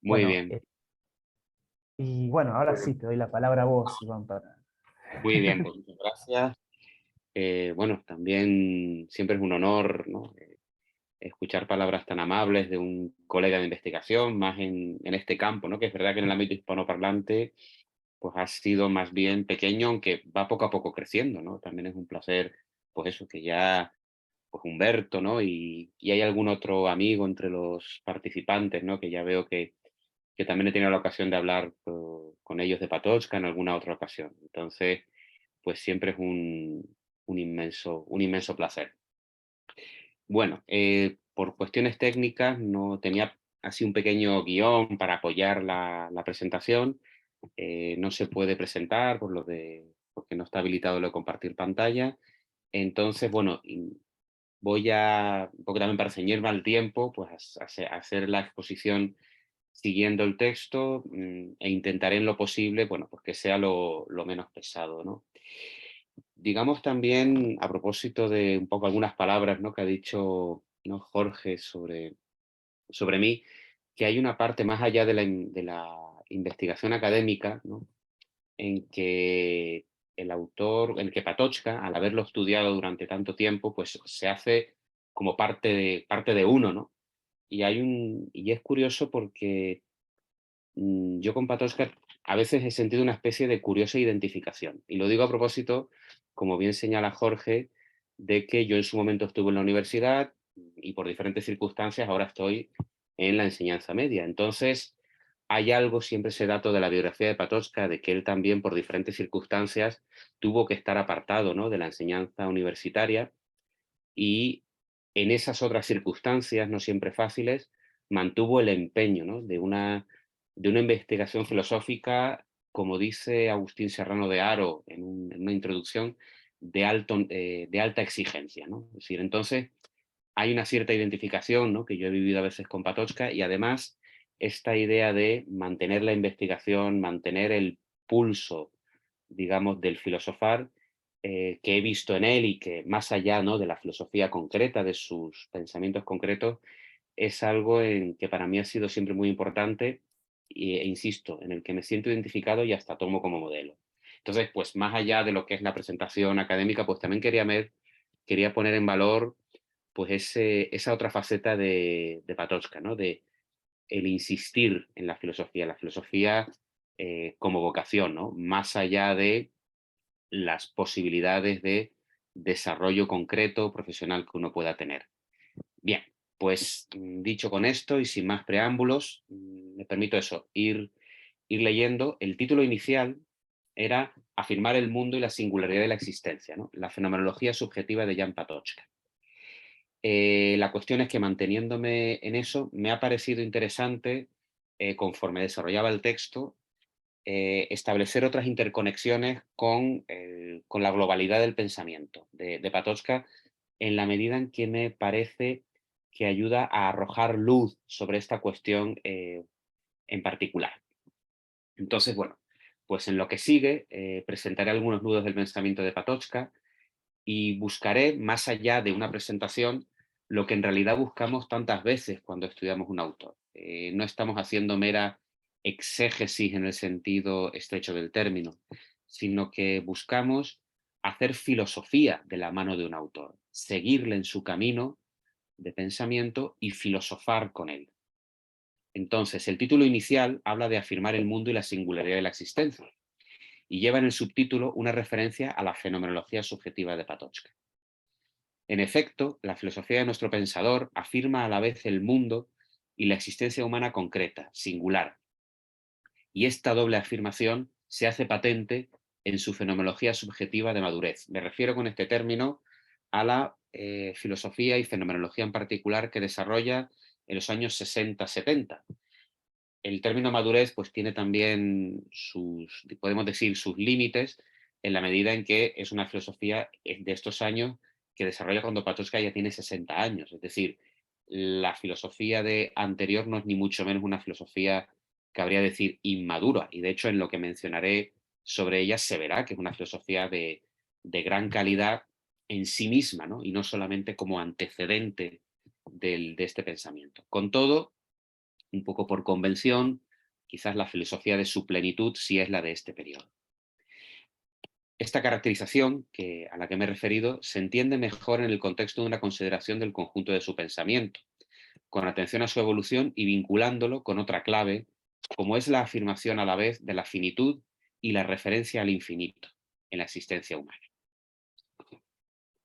Muy Bueno, bien, y bueno, ahora sí te doy la palabra a vos, Iván, para... muy bien, pues muchas gracias. Bueno, también siempre es un honor, ¿no? Escuchar palabras tan amables de un colega de investigación, más en este campo, ¿no? Que es verdad que en el ámbito hispanoparlante pues ha sido más bien pequeño, aunque va poco a poco creciendo, ¿no? También es un placer, pues eso, que ya, pues Humberto, ¿no? Y hay algún otro amigo entre los participantes, ¿no? Que ya veo que también he tenido la ocasión de hablar con ellos de Patochka en alguna otra ocasión. Entonces, pues siempre es un inmenso placer. Bueno, por cuestiones técnicas no tenía así un pequeño guión para apoyar la presentación. No se puede presentar porque no está habilitado lo de compartir pantalla. Entonces, bueno, voy a, un poco también para ceñirme al tiempo, pues a hacer la exposición siguiendo el texto, e intentaré en lo posible, bueno, pues que sea lo menos pesado, ¿no? Digamos también, a propósito de un poco algunas palabras, ¿no? Que ha dicho, ¿no? Jorge sobre mí, que hay una parte más allá de la investigación académica, ¿no? En que el autor, en que Patochka, al haberlo estudiado durante tanto tiempo, pues se hace como parte de uno, ¿no? Y es curioso porque yo con Patochka a veces he sentido una especie de curiosa identificación. Y lo digo a propósito, como bien señala Jorge, de que yo en su momento estuve en la universidad y por diferentes circunstancias ahora estoy en la enseñanza media. Entonces, hay algo, siempre ese dato de la biografía de Patochka, de que él también por diferentes circunstancias tuvo que estar apartado, ¿no? De la enseñanza universitaria y en esas otras circunstancias, no siempre fáciles, mantuvo el empeño, ¿no? De una investigación filosófica, como dice Agustín Serrano de Haro en una introducción, de alta exigencia, ¿no? Es decir, entonces hay una cierta identificación, ¿no? Que yo he vivido a veces con Patochka y además esta idea de mantener la investigación, mantener el pulso, digamos, del filosofar, que he visto en él y que más allá, ¿no? De la filosofía concreta, de sus pensamientos concretos, es algo en que para mí ha sido siempre muy importante e insisto, en el que me siento identificado y hasta tomo como modelo. Entonces, pues más allá de lo que es la presentación académica, pues también quería poner en valor pues esa otra faceta de Patochka, ¿no? De el insistir en la filosofía como vocación, ¿no? Más allá de las posibilidades de desarrollo concreto profesional que uno pueda tener. Bien, pues dicho con esto y sin más preámbulos, me permito eso, ir leyendo. El título inicial era Afirmar el mundo y la singularidad de la existencia, ¿no? La fenomenología subjetiva de Jan Patochka. La cuestión es que manteniéndome en eso, me ha parecido interesante, conforme desarrollaba el texto, establecer otras interconexiones con la globalidad del pensamiento de Patochka, en la medida en que me parece que ayuda a arrojar luz sobre esta cuestión en particular. Entonces, bueno, pues en lo que sigue, presentaré algunos nudos del pensamiento de Patochka y buscaré, más allá de una presentación, lo que en realidad buscamos tantas veces cuando estudiamos un autor. No estamos haciendo mera exégesis en el sentido estrecho del término, sino que buscamos hacer filosofía de la mano de un autor, seguirle en su camino de pensamiento y filosofar con él. Entonces, el título inicial habla de afirmar el mundo y la singularidad de la existencia y lleva en el subtítulo una referencia a la fenomenología subjetiva de Patochka. En efecto, la filosofía de nuestro pensador afirma a la vez el mundo y la existencia humana concreta, singular, y esta doble afirmación se hace patente en su fenomenología subjetiva de madurez. Me refiero con este término a la filosofía y fenomenología en particular que desarrolla en los años 60-70. El término madurez pues tiene también podemos decir, sus límites en la medida en que es una filosofía de estos años que desarrolla cuando Patochka ya tiene 60 años. Es decir, la filosofía de anterior no es ni mucho menos una filosofía, cabría decir, inmadura. Y de hecho, en lo que mencionaré sobre ella se verá que es una filosofía de gran calidad en sí misma, ¿no? Y no solamente como antecedente de este pensamiento. Con todo, un poco por convención, quizás la filosofía de su plenitud sí es la de este periodo. Esta caracterización a la que me he referido se entiende mejor en el contexto de una consideración del conjunto de su pensamiento, con atención a su evolución y vinculándolo con otra clave, como es la afirmación a la vez de la finitud y la referencia al infinito en la existencia humana.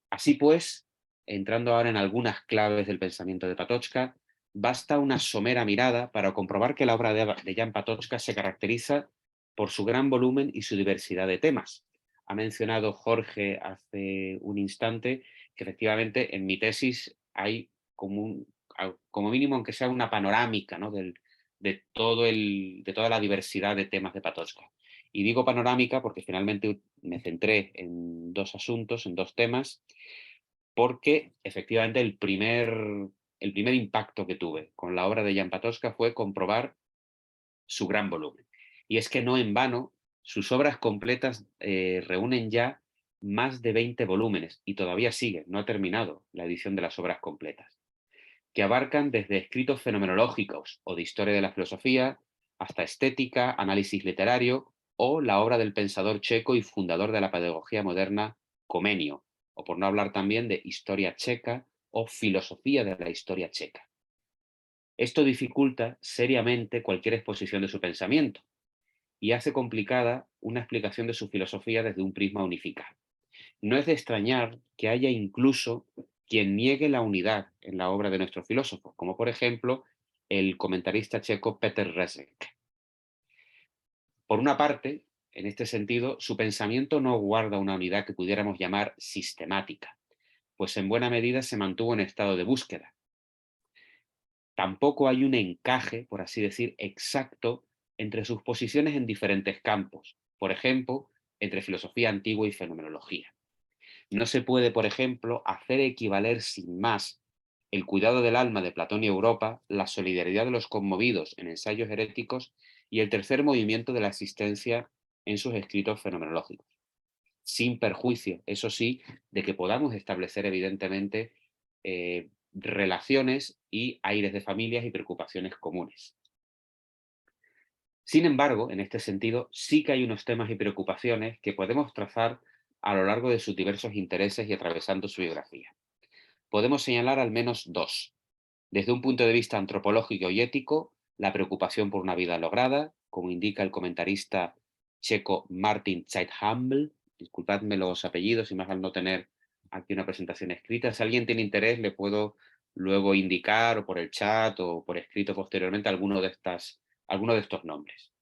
Así pues, entrando ahora en algunas claves del pensamiento de Patočka, basta una somera mirada para comprobar que la obra de Jan Patočka se caracteriza por su gran volumen y su diversidad de temas. Ha mencionado Jorge hace un instante que efectivamente en mi tesis hay como mínimo, aunque sea una panorámica, ¿no? de toda la diversidad de temas de Patočka. Y digo panorámica porque finalmente me centré en dos asuntos, en dos temas, porque efectivamente el primer impacto que tuve con la obra de Jan Patočka fue comprobar su gran volumen. Y es que no en vano, sus obras completas reúnen ya más de 20 volúmenes y todavía sigue, no ha terminado la edición de las obras completas, que abarcan desde escritos fenomenológicos o de historia de la filosofía hasta estética, análisis literario o la obra del pensador checo y fundador de la pedagogía moderna, Comenio, o por no hablar también de historia checa o filosofía de la historia checa. Esto dificulta seriamente cualquier exposición de su pensamiento y hace complicada una explicación de su filosofía desde un prisma unificado. No es de extrañar que haya incluso quien niegue la unidad en la obra de nuestro filósofo, como por ejemplo el comentarista checo Petr Rezek. Por una parte, en este sentido, su pensamiento no guarda una unidad que pudiéramos llamar sistemática, pues en buena medida se mantuvo en estado de búsqueda. Tampoco hay un encaje, por así decir, exacto entre sus posiciones en diferentes campos, por ejemplo, entre filosofía antigua y fenomenología. No se puede, por ejemplo, hacer equivaler sin más el cuidado del alma de Platón y Europa, la solidaridad de los conmovidos en ensayos heréticos y el tercer movimiento de la existencia en sus escritos fenomenológicos. Sin perjuicio, eso sí, de que podamos establecer evidentemente relaciones y aires de familias y preocupaciones comunes. Sin embargo, en este sentido, sí que hay unos temas y preocupaciones que podemos trazar a lo largo de sus diversos intereses y atravesando su biografía. Podemos señalar al menos dos. Desde un punto de vista antropológico y ético, la preocupación por una vida lograda, como indica el comentarista checo Martin Zeithaml, disculpadme los apellidos y más al no tener aquí una presentación escrita, si alguien tiene interés le puedo luego indicar o por el chat o por escrito posteriormente alguno de estos nombres.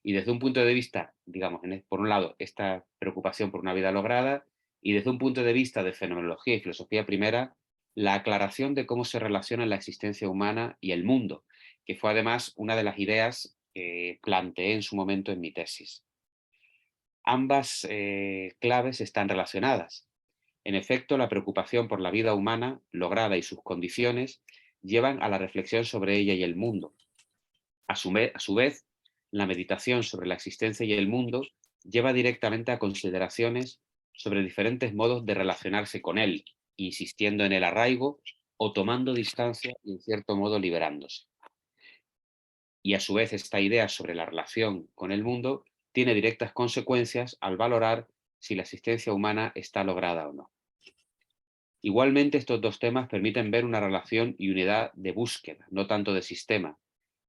Y desde un punto de vista, digamos, por un lado, esta preocupación por una vida lograda, y desde un punto de vista de fenomenología y filosofía primera, la aclaración de cómo se relaciona la existencia humana y el mundo, que fue además una de las ideas que planteé en su momento en mi tesis. Ambas claves están relacionadas. En efecto, la preocupación por la vida humana lograda y sus condiciones llevan a la reflexión sobre ella y el mundo. A su vez, la meditación sobre la existencia y el mundo lleva directamente a consideraciones sobre diferentes modos de relacionarse con él, insistiendo en el arraigo o tomando distancia y en cierto modo liberándose. Y a su vez esta idea sobre la relación con el mundo tiene directas consecuencias al valorar si la existencia humana está lograda o no. Igualmente, estos dos temas permiten ver una relación y unidad de búsqueda, no tanto de sistema,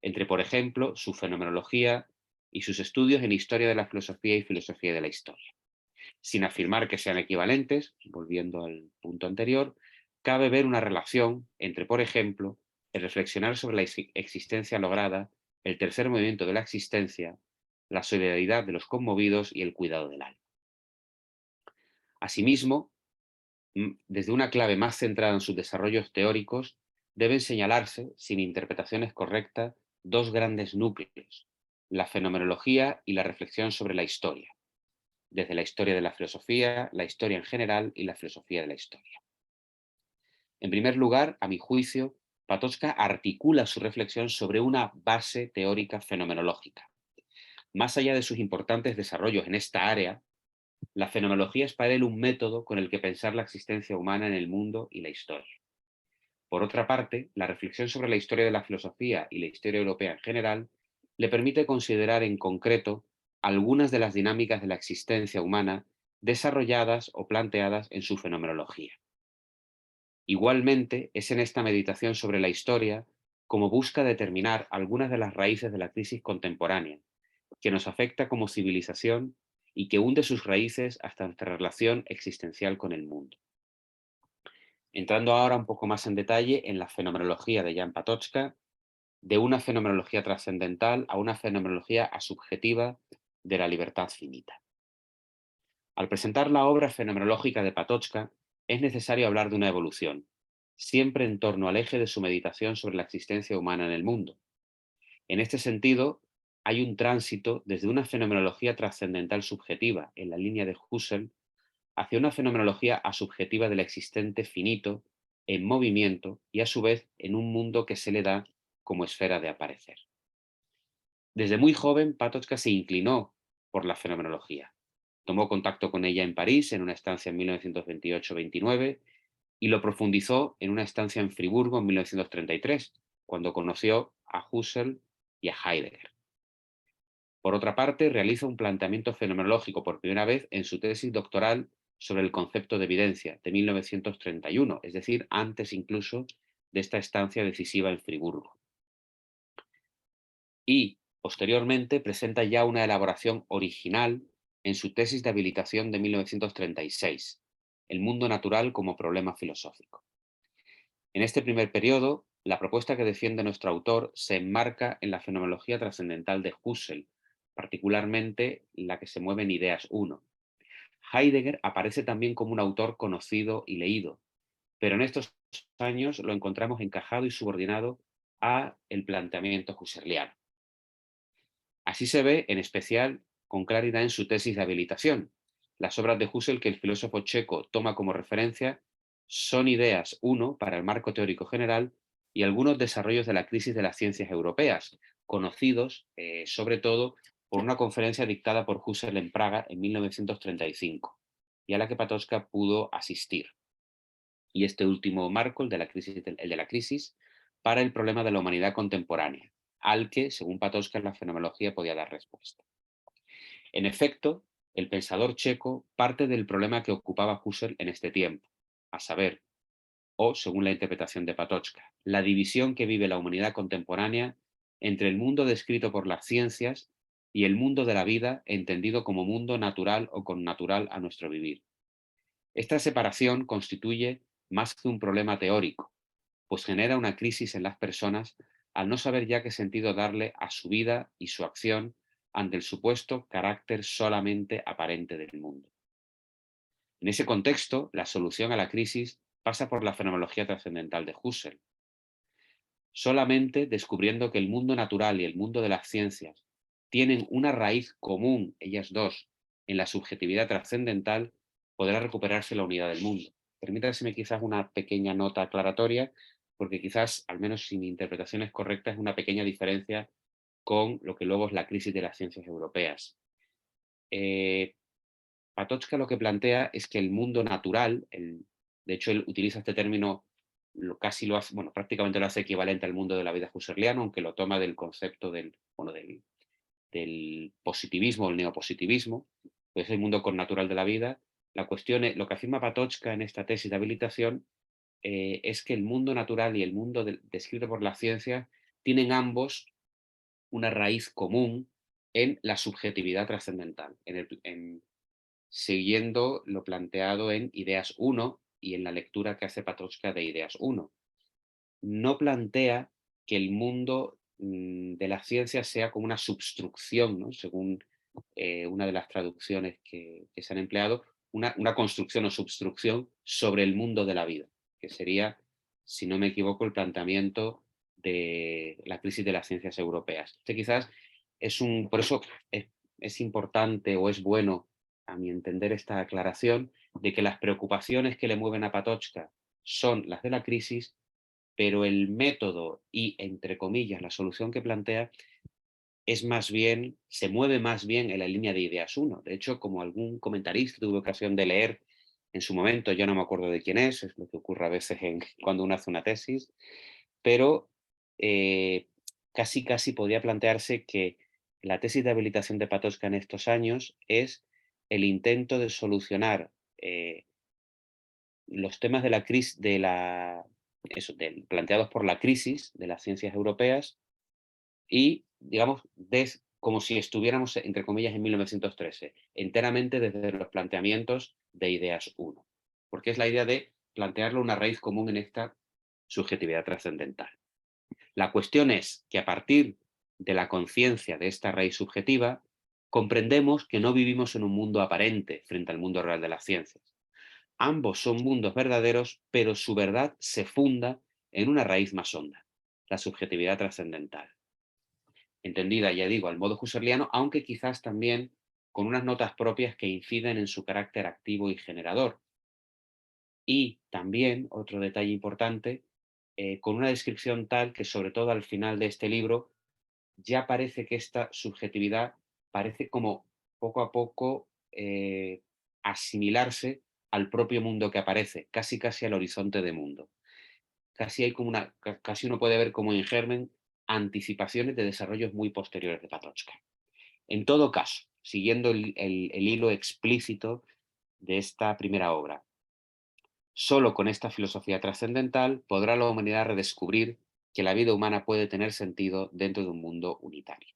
entre, por ejemplo, su fenomenología y sus estudios en historia de la filosofía y filosofía de la historia. Sin afirmar que sean equivalentes, volviendo al punto anterior, cabe ver una relación entre, por ejemplo, el reflexionar sobre la existencia lograda, el tercer movimiento de la existencia, la solidaridad de los conmovidos y el cuidado del alma. Asimismo, desde una clave más centrada en sus desarrollos teóricos, deben señalarse, sin interpretaciones correctas, dos grandes núcleos, la fenomenología y la reflexión sobre la historia, desde la historia de la filosofía, la historia en general y la filosofía de la historia. En primer lugar, a mi juicio, Patočka articula su reflexión sobre una base teórica fenomenológica. Más allá de sus importantes desarrollos en esta área, la fenomenología es para él un método con el que pensar la existencia humana en el mundo y la historia. Por otra parte, la reflexión sobre la historia de la filosofía y la historia europea en general le permite considerar en concreto algunas de las dinámicas de la existencia humana desarrolladas o planteadas en su fenomenología. Igualmente, es en esta meditación sobre la historia como busca determinar algunas de las raíces de la crisis contemporánea, que nos afecta como civilización y que hunde sus raíces hasta nuestra relación existencial con el mundo. Entrando ahora un poco más en detalle en la fenomenología de Jan Patočka, de una fenomenología trascendental a una fenomenología asubjetiva de la libertad finita. Al presentar la obra fenomenológica de Patočka, es necesario hablar de una evolución, siempre en torno al eje de su meditación sobre la existencia humana en el mundo. En este sentido, hay un tránsito desde una fenomenología trascendental subjetiva en la línea de Husserl hacia una fenomenología asubjetiva del existente finito, en movimiento y a su vez en un mundo que se le da como esfera de aparecer. Desde muy joven, Patočka se inclinó por la fenomenología. Tomó contacto con ella en París en una estancia en 1928-29 y lo profundizó en una estancia en Friburgo en 1933, cuando conoció a Husserl y a Heidegger. Por otra parte, realiza un planteamiento fenomenológico por primera vez en su tesis doctoral sobre el concepto de evidencia de 1931, es decir, antes incluso de esta estancia decisiva en Friburgo. Y, posteriormente, presenta ya una elaboración original en su tesis de habilitación de 1936, El mundo natural como problema filosófico. En este primer periodo, la propuesta que defiende nuestro autor se enmarca en la fenomenología trascendental de Husserl, particularmente la que se mueve en Ideas 1. Heidegger aparece también como un autor conocido y leído, pero en estos años lo encontramos encajado y subordinado a el planteamiento husserliano. Así se ve, en especial, con claridad en su tesis de habilitación. Las obras de Husserl que el filósofo checo toma como referencia son Ideas 1 para el marco teórico general y algunos desarrollos de la crisis de las ciencias europeas, conocidos sobre todo por una conferencia dictada por Husserl en Praga en 1935 y a la que Patočka pudo asistir. Y este último marco, el de la crisis, para el problema de la humanidad contemporánea, al que, según Patočka, la fenomenología podía dar respuesta. En efecto, el pensador checo parte del problema que ocupaba Husserl en este tiempo, a saber, o según la interpretación de Patočka, la división que vive la humanidad contemporánea entre el mundo descrito por las ciencias y el mundo de la vida entendido como mundo natural o connatural a nuestro vivir. Esta separación constituye más que un problema teórico, pues genera una crisis en las personas al no saber ya qué sentido darle a su vida y su acción ante el supuesto carácter solamente aparente del mundo. En ese contexto, la solución a la crisis pasa por la fenomenología trascendental de Husserl. Solamente descubriendo que el mundo natural y el mundo de las ciencias tienen una raíz común, ellas dos, en la subjetividad trascendental, podrá recuperarse la unidad del mundo. Permítaseme quizás una pequeña nota aclaratoria, porque quizás, al menos si mi interpretación es correcta, es una pequeña diferencia con lo que luego es la crisis de las ciencias europeas. Patočka lo que plantea es que el mundo natural, de hecho él utiliza este término, casi lo hace, bueno, prácticamente lo hace equivalente al mundo de la vida husserliano, aunque lo toma del concepto del positivismo, el neopositivismo, pues el mundo connatural de la vida. La cuestión es, lo que afirma Patočka en esta tesis de habilitación es que el mundo natural y el mundo descrito por la ciencia tienen ambos una raíz común en la subjetividad trascendental, siguiendo lo planteado en Ideas 1 y en la lectura que hace Patočka de Ideas 1. No plantea que el mundo de las ciencias sea como una substrucción, ¿no? Según una de las traducciones que se han empleado, una construcción o substrucción sobre el mundo de la vida, que sería, si no me equivoco, el planteamiento de la crisis de las ciencias europeas. Este quizás por eso es importante o es bueno, a mi entender, esta aclaración de que las preocupaciones que le mueven a Patočka son las de la crisis, pero el método y, entre comillas, la solución que plantea es más bien, se mueve más bien en la línea de Ideas 1. De hecho, como algún comentarista tuve ocasión de leer en su momento, ya no me acuerdo de quién es lo que ocurre a veces cuando uno hace una tesis, pero eh, casi podría plantearse que la tesis de habilitación de Patočka en estos años es el intento de solucionar los temas de la crisis, planteados por la crisis de las ciencias europeas y, digamos, como si estuviéramos, entre comillas, en 1913, enteramente desde los planteamientos de Ideas 1, porque es la idea de plantearlo una raíz común en esta subjetividad trascendental. La cuestión es que a partir de la conciencia de esta raíz subjetiva, comprendemos que no vivimos en un mundo aparente frente al mundo real de las ciencias. Ambos son mundos verdaderos, pero su verdad se funda en una raíz más honda, la subjetividad trascendental. Entendida, ya digo, al modo husserliano, aunque quizás también con unas notas propias que inciden en su carácter activo y generador. Y también, otro detalle importante, con una descripción tal que sobre todo al final de este libro ya parece que esta subjetividad parece como poco a poco asimilarse al propio mundo que aparece, casi al horizonte de mundo. Casi uno puede ver como en germen anticipaciones de desarrollos muy posteriores de Patočka. En todo caso, siguiendo el hilo explícito de esta primera obra, solo con esta filosofía trascendental podrá la humanidad redescubrir que la vida humana puede tener sentido dentro de un mundo unitario.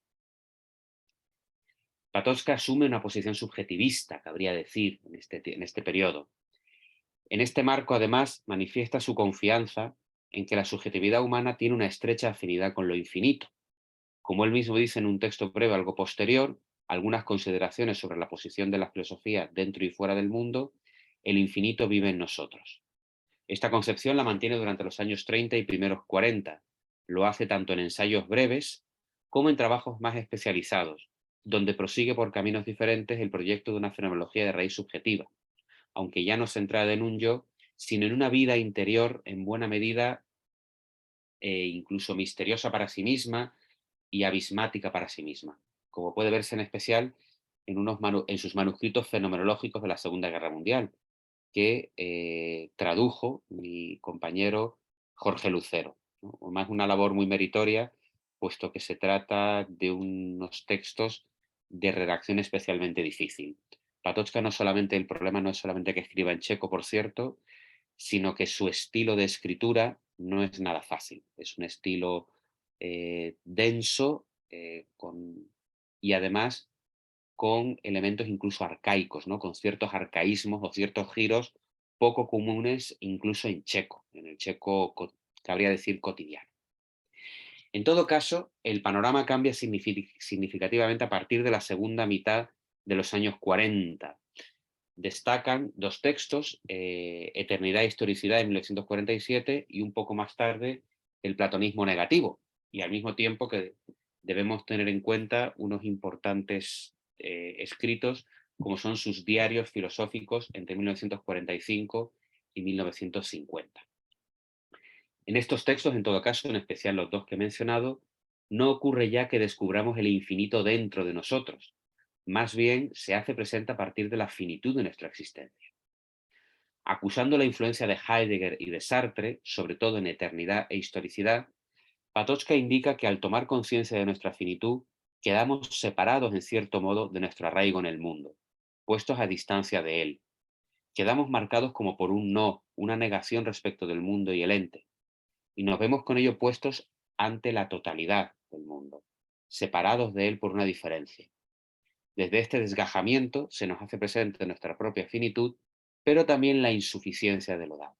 Patočka asume una posición subjetivista, cabría decir, en este periodo. En este marco, además, manifiesta su confianza en que la subjetividad humana tiene una estrecha afinidad con lo infinito. Como él mismo dice en un texto breve algo posterior, algunas consideraciones sobre la posición de la filosofía dentro y fuera del mundo, el infinito vive en nosotros. Esta concepción la mantiene durante los años 30 y primeros 40. Lo hace tanto en ensayos breves como en trabajos más especializados, donde prosigue por caminos diferentes el proyecto de una fenomenología de raíz subjetiva, aunque ya no centrada en un yo, sino en una vida interior en buena medida incluso misteriosa para sí misma y abismática para sí misma, como puede verse en especial en sus manuscritos fenomenológicos de la Segunda Guerra Mundial, que tradujo mi compañero Jorge Lucero, ¿no? Más una labor muy meritoria, puesto que se trata de unos textos de redacción especialmente difícil. Patočka el problema no es solamente que escriba en checo, por cierto, sino que su estilo de escritura no es nada fácil. Es un estilo denso y además con elementos incluso arcaicos, ¿no? Con ciertos arcaísmos o ciertos giros poco comunes incluso en checo, en el checo cabría decir cotidiano. En todo caso, el panorama cambia significativamente a partir de la segunda mitad de los años 40. Destacan dos textos, Eternidad e historicidad de 1947 y un poco más tarde El platonismo negativo, y al mismo tiempo que debemos tener en cuenta unos importantes escritos como son sus diarios filosóficos entre 1945 y 1950. En estos textos, en todo caso, en especial los dos que he mencionado, no ocurre ya que descubramos el infinito dentro de nosotros, más bien se hace presente a partir de la finitud de nuestra existencia. Acusando la influencia de Heidegger y de Sartre, sobre todo en eternidad e historicidad, Patočka indica que al tomar conciencia de nuestra finitud, quedamos separados en cierto modo de nuestro arraigo en el mundo, puestos a distancia de él. Quedamos marcados como por un no, una negación respecto del mundo y el ente, y nos vemos con ello puestos ante la totalidad del mundo, separados de él por una diferencia. Desde este desgajamiento se nos hace presente nuestra propia finitud, pero también la insuficiencia de lo dado.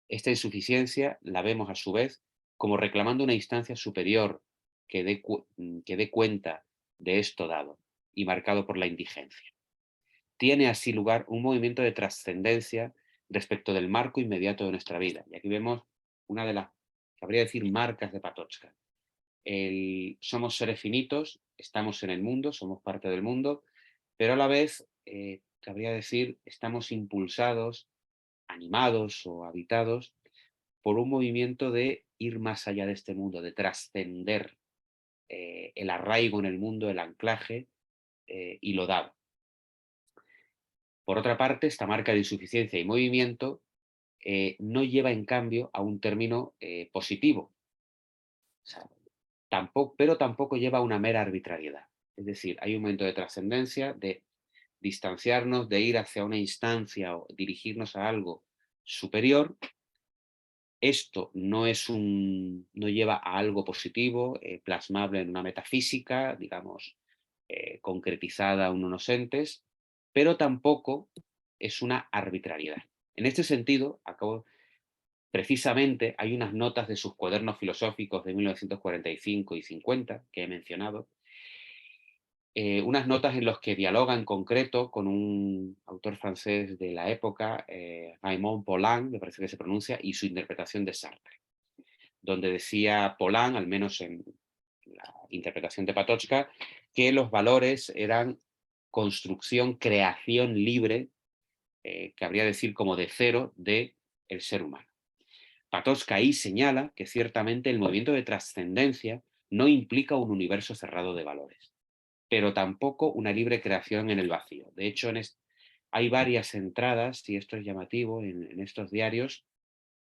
Esta insuficiencia la vemos a su vez como reclamando una instancia superior que dé cuenta de esto dado y marcado por la indigencia. Tiene así lugar un movimiento de trascendencia respecto del marco inmediato de nuestra vida. Y aquí vemos una de las, cabría decir, marcas de Patočka. Somos seres finitos, estamos en el mundo, somos parte del mundo, pero a la vez, cabría decir, estamos impulsados, animados o habitados por un movimiento de ir más allá de este mundo, de trascender el arraigo en el mundo, el anclaje y lo dado. Por otra parte, esta marca de insuficiencia y movimiento no lleva en cambio a un término positivo, o sea, pero tampoco lleva a una mera arbitrariedad. Es decir, hay un momento de trascendencia, de distanciarnos, de ir hacia una instancia o dirigirnos a algo superior. Esto no lleva a algo positivo, plasmable en una metafísica, digamos, concretizada a unos entes, pero tampoco es una arbitrariedad. En este sentido, precisamente hay unas notas de sus cuadernos filosóficos de 1945 y 50 que he mencionado, unas notas en las que dialoga en concreto con un autor francés de la época, Raymond Poulain, me parece que se pronuncia, y su interpretación de Sartre, donde decía Poulain, al menos en la interpretación de Patočka, que los valores eran construcción, creación libre, que habría decir como de cero, de el ser humano. Patočka ahí señala que ciertamente el movimiento de trascendencia no implica un universo cerrado de valores, pero tampoco una libre creación en el vacío. De hecho, hay varias entradas, y esto es llamativo, en estos diarios,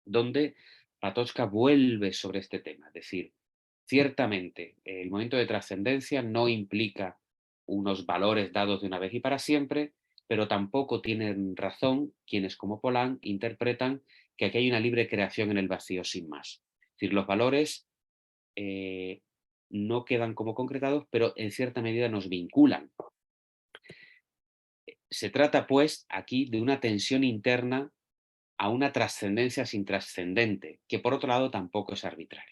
donde Patočka vuelve sobre este tema. Es decir, ciertamente el momento de trascendencia no implica unos valores dados de una vez y para siempre, pero tampoco tienen razón quienes como Polanyi interpretan que aquí hay una libre creación en el vacío sin más. Es decir, los valores no quedan como concretados, pero en cierta medida nos vinculan. Se trata, pues, aquí de una tensión interna a una trascendencia sin trascendente, que por otro lado tampoco es arbitraria.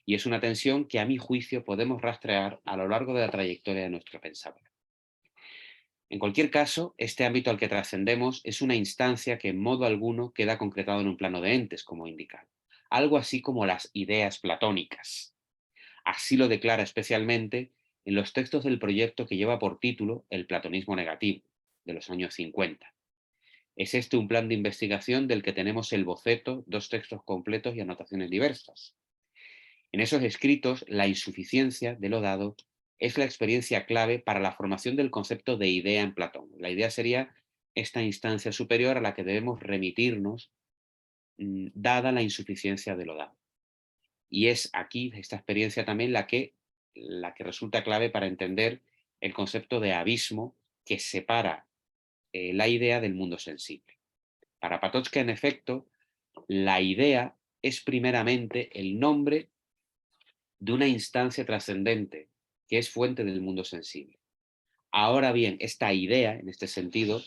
Y es una tensión que a mi juicio podemos rastrear a lo largo de la trayectoria de nuestro pensador. En cualquier caso, este ámbito al que trascendemos es una instancia que en modo alguno queda concretado en un plano de entes, como indica. Algo así como las ideas platónicas. Así lo declara especialmente en los textos del proyecto que lleva por título El platonismo negativo, de los años 50. Es este un plan de investigación del que tenemos el boceto, 2 textos completos y anotaciones diversas. En esos escritos, la insuficiencia de lo dado es la experiencia clave para la formación del concepto de idea en Platón. La idea sería esta instancia superior a la que debemos remitirnos, dada la insuficiencia de lo dado. Y es aquí, esta experiencia también, la que resulta clave para entender el concepto de abismo que separa la idea del mundo sensible. Para Patočka, en efecto, la idea es primeramente el nombre de una instancia trascendente que es fuente del mundo sensible. Ahora bien, esta idea, en este sentido,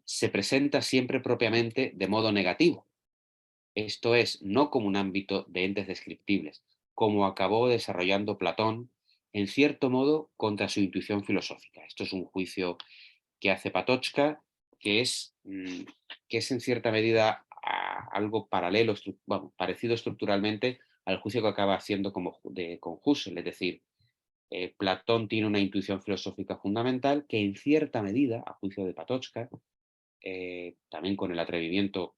se presenta siempre propiamente de modo negativo. Esto es, no como un ámbito de entes descriptibles, como acabó desarrollando Platón, en cierto modo contra su intuición filosófica. Esto es un juicio que hace Patočka, que es, que es en cierta medida algo paralelo, bueno, parecido estructuralmente al juicio que acaba haciendo con Husserl. Es decir, Platón tiene una intuición filosófica fundamental que en cierta medida, a juicio de Patočka, también con el atrevimiento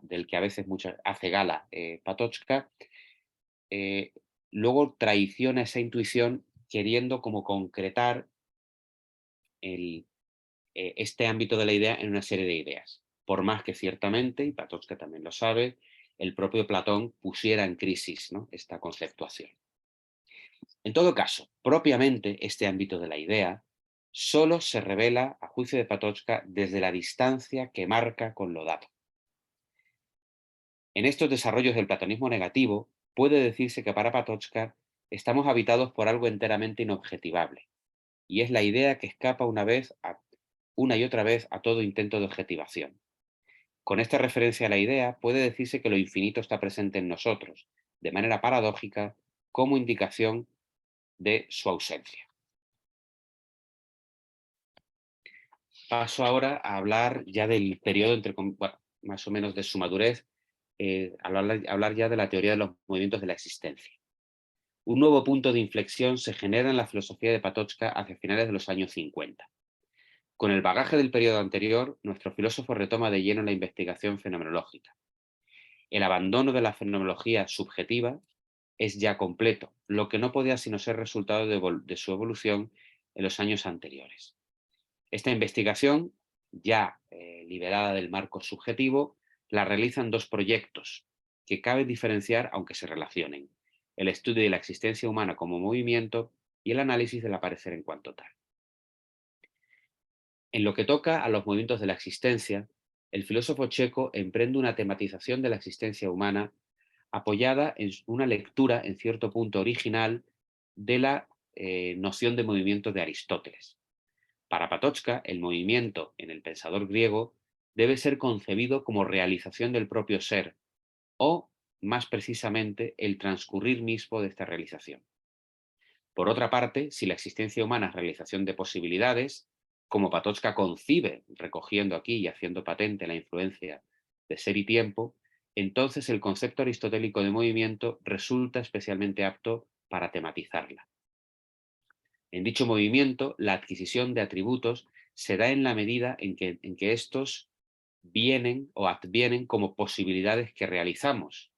del que a veces hace gala Patočka, eh, luego traiciona esa intuición queriendo como concretar este ámbito de la idea en una serie de ideas. Por más que ciertamente, y Patočka también lo sabe, el propio Platón pusiera en crisis, ¿no?, esta conceptuación. En todo caso, propiamente este ámbito de la idea solo se revela, a juicio de Patočka, desde la distancia que marca con lo dado. En estos desarrollos del platonismo negativo, puede decirse que para Patočka estamos habitados por algo enteramente inobjetivable, y es la idea que escapa una y otra vez a todo intento de objetivación. Con esta referencia a la idea, puede decirse que lo infinito está presente en nosotros, de manera paradójica, como indicación de su ausencia. Paso ahora a hablar ya del periodo más o menos de su madurez, hablar ya de la teoría de los movimientos de la existencia. Un nuevo punto de inflexión se genera en la filosofía de Patočka hacia finales de los años 50. Con el bagaje del periodo anterior, nuestro filósofo retoma de lleno la investigación fenomenológica. El abandono de la fenomenología subjetiva es ya completo, lo que no podía sino ser resultado de su evolución en los años anteriores. Esta investigación ya liberada del marco subjetivo, la realizan dos proyectos que cabe diferenciar aunque se relacionen: el estudio de la existencia humana como movimiento y el análisis del aparecer en cuanto tal. En lo que toca a los movimientos de la existencia, el filósofo checo emprende una tematización de la existencia humana apoyada en una lectura en cierto punto original de la noción de movimiento de Aristóteles. Para Patočka, el movimiento en el pensador griego debe ser concebido como realización del propio ser o, más precisamente, el transcurrir mismo de esta realización. Por otra parte, si la existencia humana es realización de posibilidades, como Patočka concibe, recogiendo aquí y haciendo patente la influencia de ser y tiempo, entonces el concepto aristotélico de movimiento resulta especialmente apto para tematizarla. En dicho movimiento, la adquisición de atributos se da en la medida en que estos vienen o advienen como posibilidades que realizamos,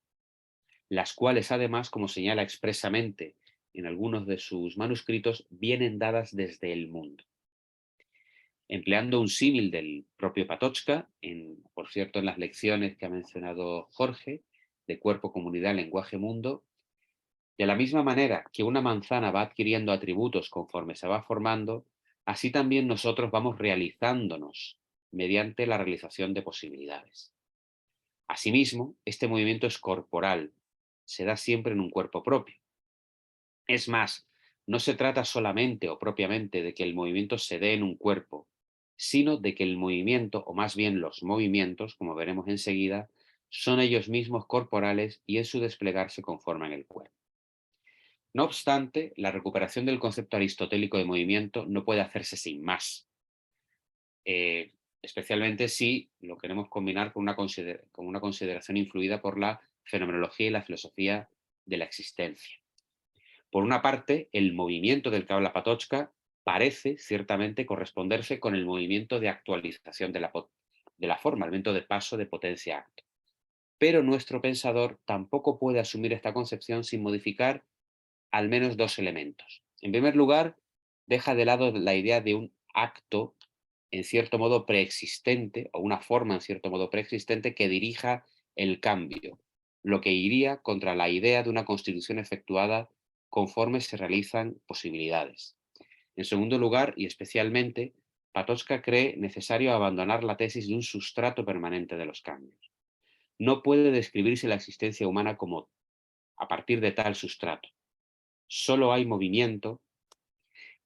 las cuales además, como señala expresamente en algunos de sus manuscritos, vienen dadas desde el mundo. Empleando un símil del propio Patočka, por cierto, en las lecciones que ha mencionado Jorge, de cuerpo, comunidad, lenguaje, mundo, de la misma manera que una manzana va adquiriendo atributos conforme se va formando, así también nosotros vamos realizándonos mediante la realización de posibilidades. Asimismo, este movimiento es corporal, se da siempre en un cuerpo propio. Es más, no se trata solamente o propiamente de que el movimiento se dé en un cuerpo, sino de que el movimiento, o más bien los movimientos, como veremos enseguida, son ellos mismos corporales y en su desplegarse conforman el cuerpo. No obstante, la recuperación del concepto aristotélico de movimiento no puede hacerse sin más, especialmente si lo queremos combinar con una consideración influida por la fenomenología y la filosofía de la existencia. Por una parte, el movimiento del que habla Patočka parece ciertamente corresponderse con el movimiento de actualización de la forma, el momento de paso de potencia a acto. Pero nuestro pensador tampoco puede asumir esta concepción sin modificar al menos dos elementos. En primer lugar, deja de lado la idea de un acto en cierto modo preexistente o una forma en cierto modo preexistente que dirija el cambio, lo que iría contra la idea de una constitución efectuada conforme se realizan posibilidades. En segundo lugar, y especialmente, Patočka cree necesario abandonar la tesis de un sustrato permanente de los cambios. No puede describirse la existencia humana como a partir de tal sustrato. Solo hay movimiento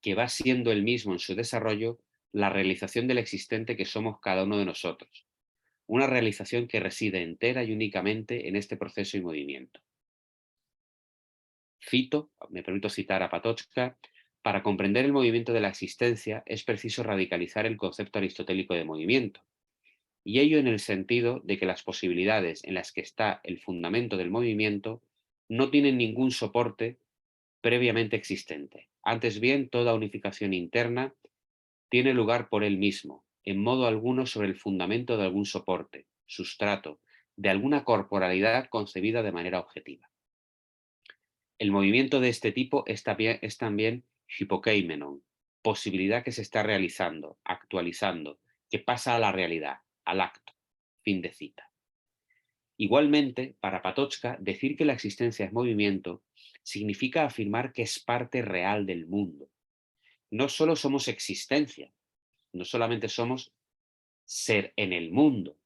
que va siendo el mismo en su desarrollo la realización del existente que somos cada uno de nosotros, una realización que reside entera y únicamente en este proceso y movimiento. Me permito citar a Patočka: para comprender el movimiento de la existencia es preciso radicalizar el concepto aristotélico de movimiento, y ello en el sentido de que las posibilidades en las que está el fundamento del movimiento no tienen ningún soporte previamente existente. Antes bien, toda unificación interna tiene lugar por él mismo, en modo alguno sobre el fundamento de algún soporte, sustrato, de alguna corporalidad concebida de manera objetiva. El movimiento de este tipo es también hypokeimenon, posibilidad que se está realizando, actualizando, que pasa a la realidad, al acto. Fin de cita. Igualmente, para Patočka, decir que la existencia es movimiento significa afirmar que es parte real del mundo. No solo somos existencia, no solamente somos ser en el mundo,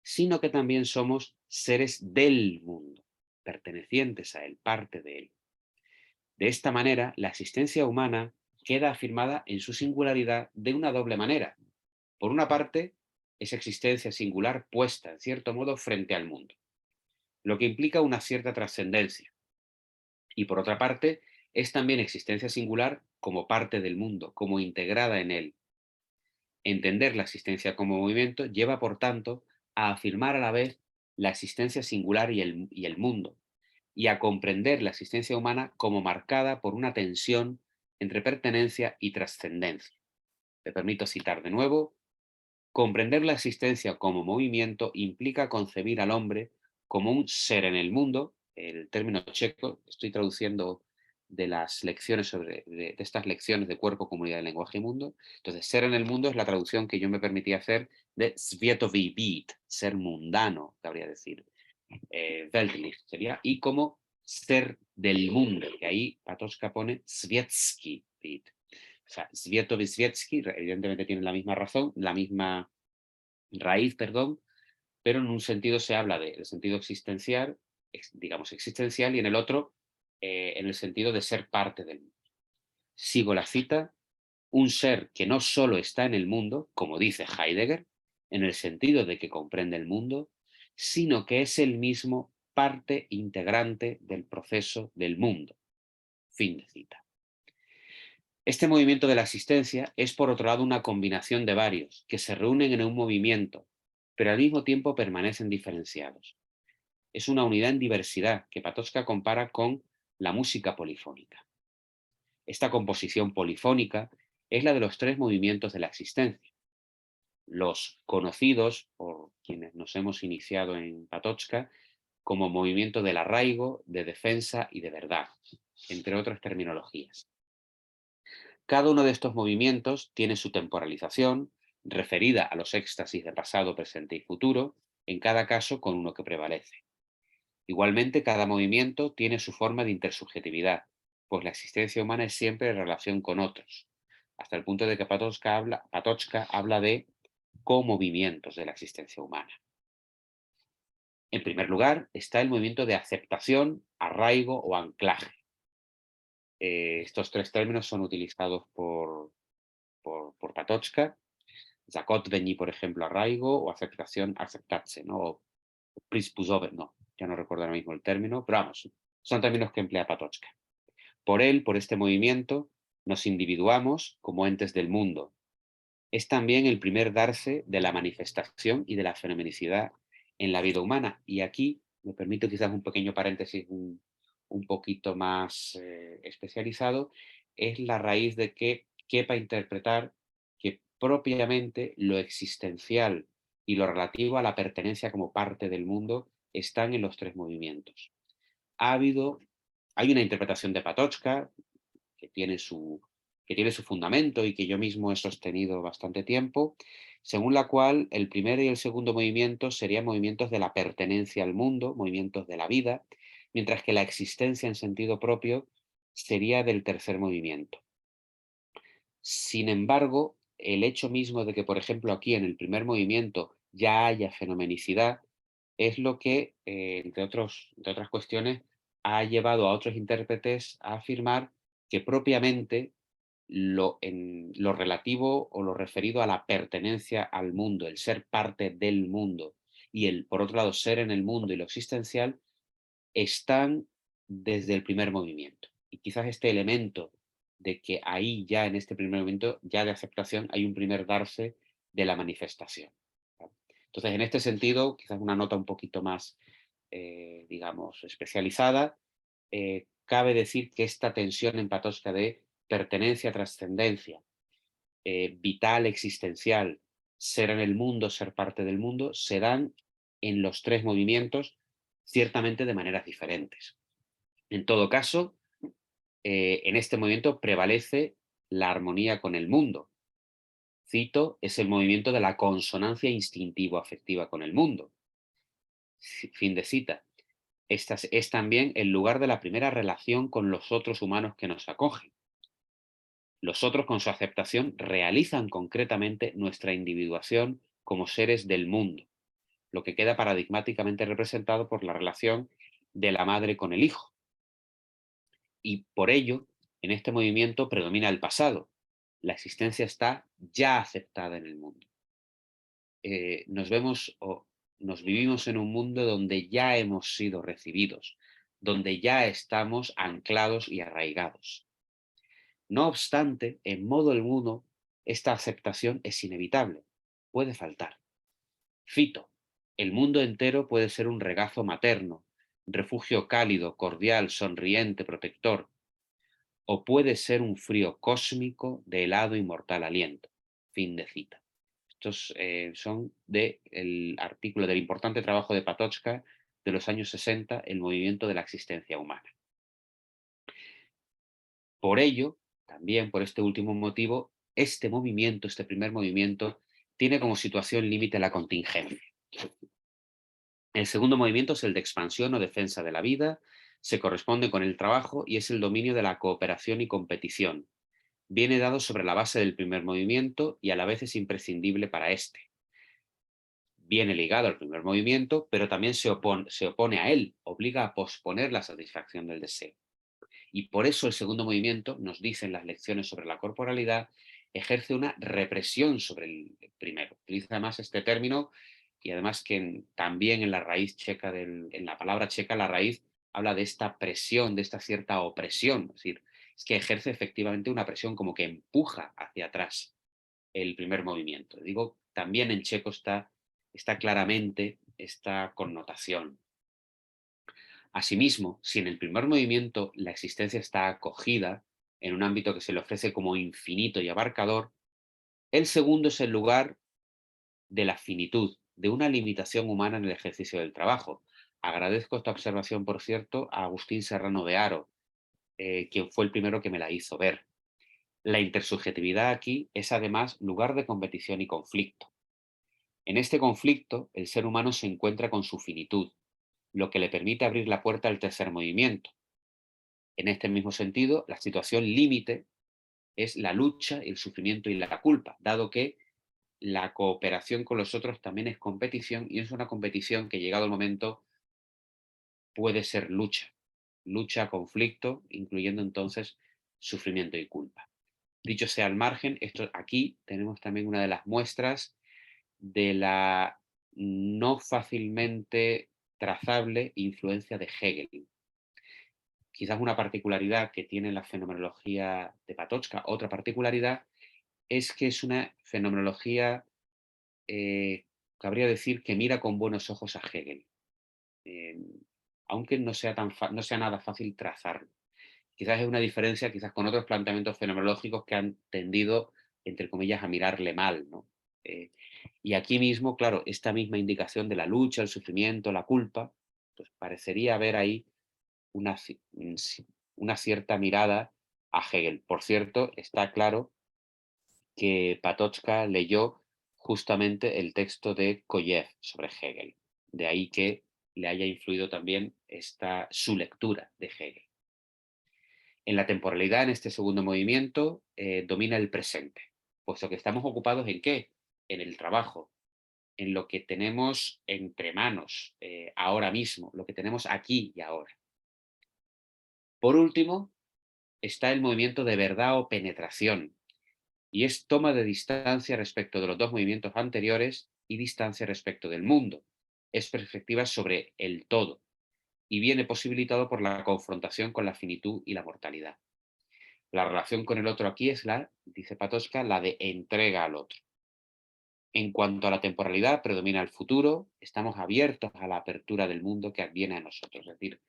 sino que también somos seres del mundo, pertenecientes a él, parte de él. De esta manera, la existencia humana queda afirmada en su singularidad de una doble manera. Por una parte, es existencia singular puesta, en cierto modo, frente al mundo, lo que implica una cierta trascendencia. Y por otra parte, es también existencia singular como parte del mundo, como integrada en él. Entender la existencia como movimiento lleva, por tanto, a afirmar a la vez la existencia singular y el mundo, y a comprender la existencia humana como marcada por una tensión entre pertenencia y trascendencia. Me permito citar de nuevo: comprender la existencia como movimiento implica concebir al hombre como un ser en el mundo. El término checo, estoy traduciendo de las lecciones de estas lecciones de cuerpo, comunidad, lenguaje y mundo. Entonces, ser en el mundo es la traducción que yo me permití hacer de Svietovi bit, ser mundano, cabría decir. Weltlich sería, y como ser del mundo, que ahí Patočka pone Svietsky bit. O sea, Svietovi Svietsky, evidentemente tienen la misma razón, la misma raíz, perdón, pero en un sentido se habla del sentido existencial, digamos existencial, y en el otro en el sentido de ser parte del mundo. Sigo la cita: un ser que no solo está en el mundo, como dice Heidegger, en el sentido de que comprende el mundo, sino que es el mismo parte integrante del proceso del mundo. Fin de cita. Este movimiento de la existencia es, por otro lado, una combinación de varios que se reúnen en un movimiento, pero al mismo tiempo permanecen diferenciados. Es una unidad en diversidad que Patočka compara con la música polifónica. Esta composición polifónica es la de los tres movimientos de la existencia. Los conocidos por quienes nos hemos iniciado en Patočka como movimiento del arraigo, de defensa y de verdad, entre otras terminologías. Cada uno de estos movimientos tiene su temporalización, referida a los éxtasis de pasado, presente y futuro, en cada caso con uno que prevalece. Igualmente, cada movimiento tiene su forma de intersubjetividad, pues la existencia humana es siempre en relación con otros, hasta el punto de que Patočka habla de comovimientos de la existencia humana. En primer lugar, está el movimiento de aceptación, arraigo o anclaje. Estos tres términos son utilizados por Patočka. Zakotveni, por ejemplo, arraigo, o aceptación, aceptarse, ¿no? O prispuzove, no, ya no recuerdo ahora mismo el término, pero vamos, son términos que emplea Patočka. Por él, por este movimiento, nos individuamos como entes del mundo. Es también el primer darse de la manifestación y de la fenomenicidad en la vida humana. Y aquí me permito quizás un pequeño paréntesis un poquito más especializado, es la raíz de que quepa interpretar que propiamente lo existencial y lo relativo a la pertenencia como parte del mundo están en los tres movimientos. Hay una interpretación de Patočka que tiene su fundamento y que yo mismo he sostenido bastante tiempo, según la cual el primer y el segundo movimiento serían movimientos de la pertenencia al mundo, movimientos de la vida, mientras que la existencia en sentido propio sería del tercer movimiento. Sin embargo, el hecho mismo de que, por ejemplo, aquí en el primer movimiento ya haya fenomenicidad, es lo que, entre otras cuestiones, ha llevado a otros intérpretes a afirmar que propiamente lo relativo o lo referido a la pertenencia al mundo, el ser parte del mundo, y el, por otro lado, ser en el mundo y lo existencial, están desde el primer movimiento. Y quizás este elemento de que ahí ya en este primer momento, ya de aceptación, hay un primer darse de la manifestación. ¿Vale? Entonces, en este sentido, quizás una nota un poquito más, digamos, especializada, cabe decir que esta tensión en Patočka de pertenencia, trascendencia, vital, existencial, ser en el mundo, ser parte del mundo, se dan en los tres movimientos, ciertamente de maneras diferentes. En todo caso, en este movimiento prevalece la armonía con el mundo. Cito, es el movimiento de la consonancia instintivo-afectiva con el mundo. Fin de cita. Esta es también el lugar de la primera relación con los otros humanos que nos acogen. Los otros, con su aceptación, realizan concretamente nuestra individuación como seres del mundo, lo que queda paradigmáticamente representado por la relación de la madre con el hijo. Y por ello, en este movimiento predomina el pasado. La existencia está ya aceptada en el mundo. Nos vemos o nos vivimos en un mundo donde ya hemos sido recibidos, donde ya estamos anclados y arraigados. No obstante, en modo alguno, esta aceptación es inevitable, puede faltar. Cito, el mundo entero puede ser un regazo materno, refugio cálido, cordial, sonriente, protector, o puede ser un frío cósmico de helado y mortal aliento. Fin de cita. Estos son del artículo del importante trabajo de Patočka de los años 60, El movimiento de la existencia humana. Por ello, también por este último motivo, este movimiento, este primer movimiento, tiene como situación límite la contingencia. El segundo movimiento es el de expansión o defensa de la vida, se corresponde con el trabajo y es el dominio de la cooperación y competición. Viene dado sobre la base del primer movimiento y a la vez es imprescindible para este. Viene ligado al primer movimiento, pero también se opone a él, obliga a posponer la satisfacción del deseo. Y por eso el segundo movimiento, nos dicen las lecciones sobre la corporalidad, ejerce una represión sobre el primero. Utiliza además este término y además que también en la raíz checa, en la palabra checa, la raíz habla de esta presión, de esta cierta opresión. Es decir, es que ejerce efectivamente una presión como que empuja hacia atrás el primer movimiento. Digo, también en checo está claramente esta connotación. Asimismo, si en el primer movimiento la existencia está acogida en un ámbito que se le ofrece como infinito y abarcador, el segundo es el lugar de la finitud, de una limitación humana en el ejercicio del trabajo. Agradezco esta observación, por cierto, a Agustín Serrano de Haro, quien fue el primero que me la hizo ver. La intersubjetividad aquí es además lugar de competición y conflicto. En este conflicto, el ser humano se encuentra con su finitud, lo que le permite abrir la puerta al tercer movimiento. En este mismo sentido, la situación límite es la lucha, el sufrimiento y la culpa, dado que la cooperación con los otros también es competición y es una competición que llegado el momento puede ser lucha, lucha, conflicto, incluyendo entonces sufrimiento y culpa. Dicho sea al margen, esto, aquí tenemos también una de las muestras de la no fácilmente trazable influencia de Hegel. Quizás una particularidad que tiene la fenomenología de Patočka, otra particularidad, es que es una fenomenología, cabría decir, que mira con buenos ojos a Hegel, eh, aunque no sea nada fácil trazarlo. Quizás es una diferencia quizás con otros planteamientos fenomenológicos que han tendido, entre comillas, a mirarle mal, ¿no? Y aquí mismo, claro, esta misma indicación de la lucha, el sufrimiento, la culpa, pues parecería haber ahí una, una cierta mirada a Hegel. Por cierto, está claro que Patočka leyó justamente el texto de Kojev sobre Hegel. De ahí que le haya influido también su lectura de Hegel. En la temporalidad, en este segundo movimiento, domina el presente, puesto que estamos ocupados en qué? En el trabajo, en lo que tenemos entre manos ahora mismo, lo que tenemos aquí y ahora. Por último, está el movimiento de verdad o penetración, y es toma de distancia respecto de los dos movimientos anteriores y distancia respecto del mundo. Es perspectiva sobre el todo, y viene posibilitado por la confrontación con la finitud y la mortalidad. La relación con el otro aquí es dice Patočka, la de entrega al otro. En cuanto a la temporalidad, predomina el futuro, estamos abiertos a la apertura del mundo que adviene a nosotros. Es decir,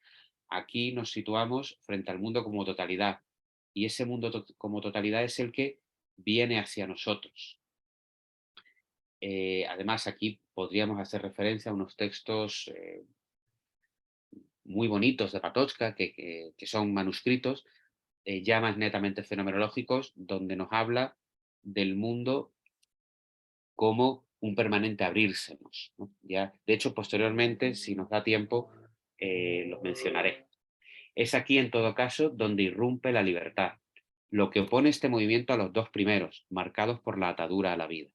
aquí nos situamos frente al mundo como totalidad y ese mundo como totalidad es el que viene hacia nosotros. Además, aquí podríamos hacer referencia a unos textos muy bonitos de Patočka, que son manuscritos, ya más netamente fenomenológicos, donde nos habla del mundo como un permanente abrirsenos, ¿no? Ya, de hecho, posteriormente, si nos da tiempo, los mencionaré. Es aquí, en todo caso, donde irrumpe la libertad, lo que opone este movimiento a los dos primeros, marcados por la atadura a la vida.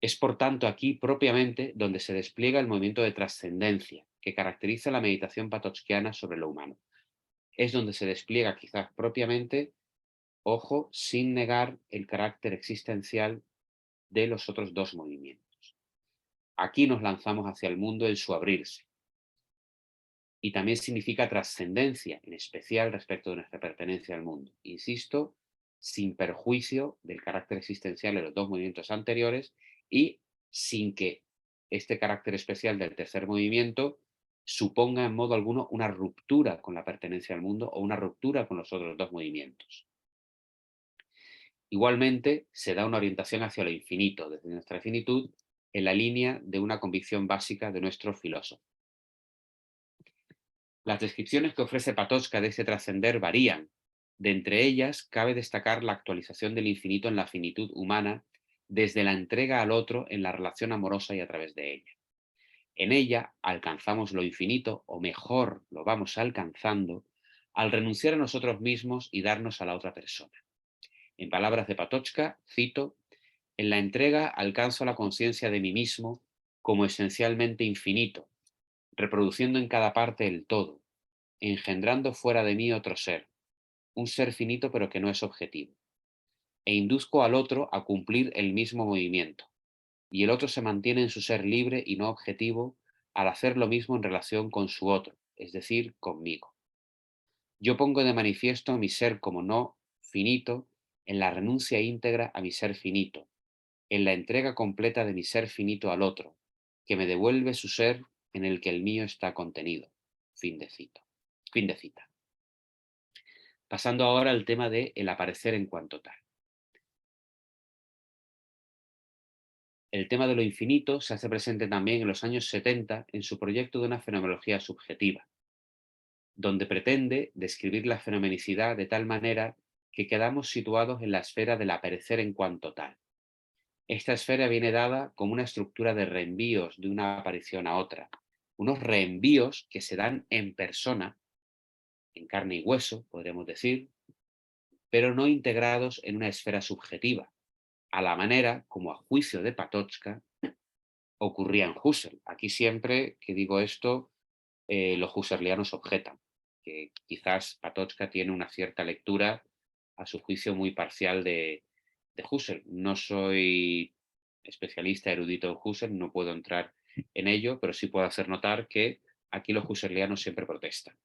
Es, por tanto, aquí propiamente donde se despliega el movimiento de trascendencia que caracteriza la meditación patočkiana sobre lo humano. Es donde se despliega quizás propiamente, ojo, sin negar el carácter existencial de los otros dos movimientos. Aquí nos lanzamos hacia el mundo en su abrirse. Y también significa trascendencia, en especial respecto de nuestra pertenencia al mundo. Insisto, sin perjuicio del carácter existencial de los dos movimientos anteriores y sin que este carácter especial del tercer movimiento suponga en modo alguno una ruptura con la pertenencia al mundo o una ruptura con los otros dos movimientos. Igualmente, se da una orientación hacia lo infinito, desde nuestra finitud, en la línea de una convicción básica de nuestro filósofo. Las descripciones que ofrece Patočka de este trascender varían, De entre ellas, cabe destacar la actualización del infinito en la finitud humana desde la entrega al otro en la relación amorosa y a través de ella. En ella alcanzamos lo infinito, o mejor, lo vamos alcanzando, al renunciar a nosotros mismos y darnos a la otra persona. En palabras de Patočka, cito, en la entrega alcanzo la conciencia de mí mismo como esencialmente infinito, reproduciendo en cada parte el todo, engendrando fuera de mí otro ser, un ser finito pero que no es objetivo, e induzco al otro a cumplir el mismo movimiento, y el otro se mantiene en su ser libre y no objetivo al hacer lo mismo en relación con su otro, es decir, conmigo. Yo pongo de manifiesto mi ser como no finito en la renuncia íntegra a mi ser finito, en la entrega completa de mi ser finito al otro, que me devuelve su ser en el que el mío está contenido. Fin de cita. Fin de cita. Pasando ahora al tema de el aparecer en cuanto tal. El tema de lo infinito se hace presente también en los años 70 en su proyecto de una fenomenología subjetiva, donde pretende describir la fenomenicidad de tal manera que quedamos situados en la esfera del aparecer en cuanto tal. Esta esfera viene dada como una estructura de reenvíos de una aparición a otra, unos reenvíos que se dan en persona, en carne y hueso, podríamos decir, pero no integrados en una esfera subjetiva, a la manera como a juicio de Patočka ocurría en Husserl. Aquí siempre que digo esto, los husserlianos objetan, que quizás Patočka tiene una cierta lectura, a su juicio, muy parcial de Husserl. No soy especialista erudito en Husserl, no puedo entrar en ello, pero sí puedo hacer notar que aquí los husserlianos siempre protestan.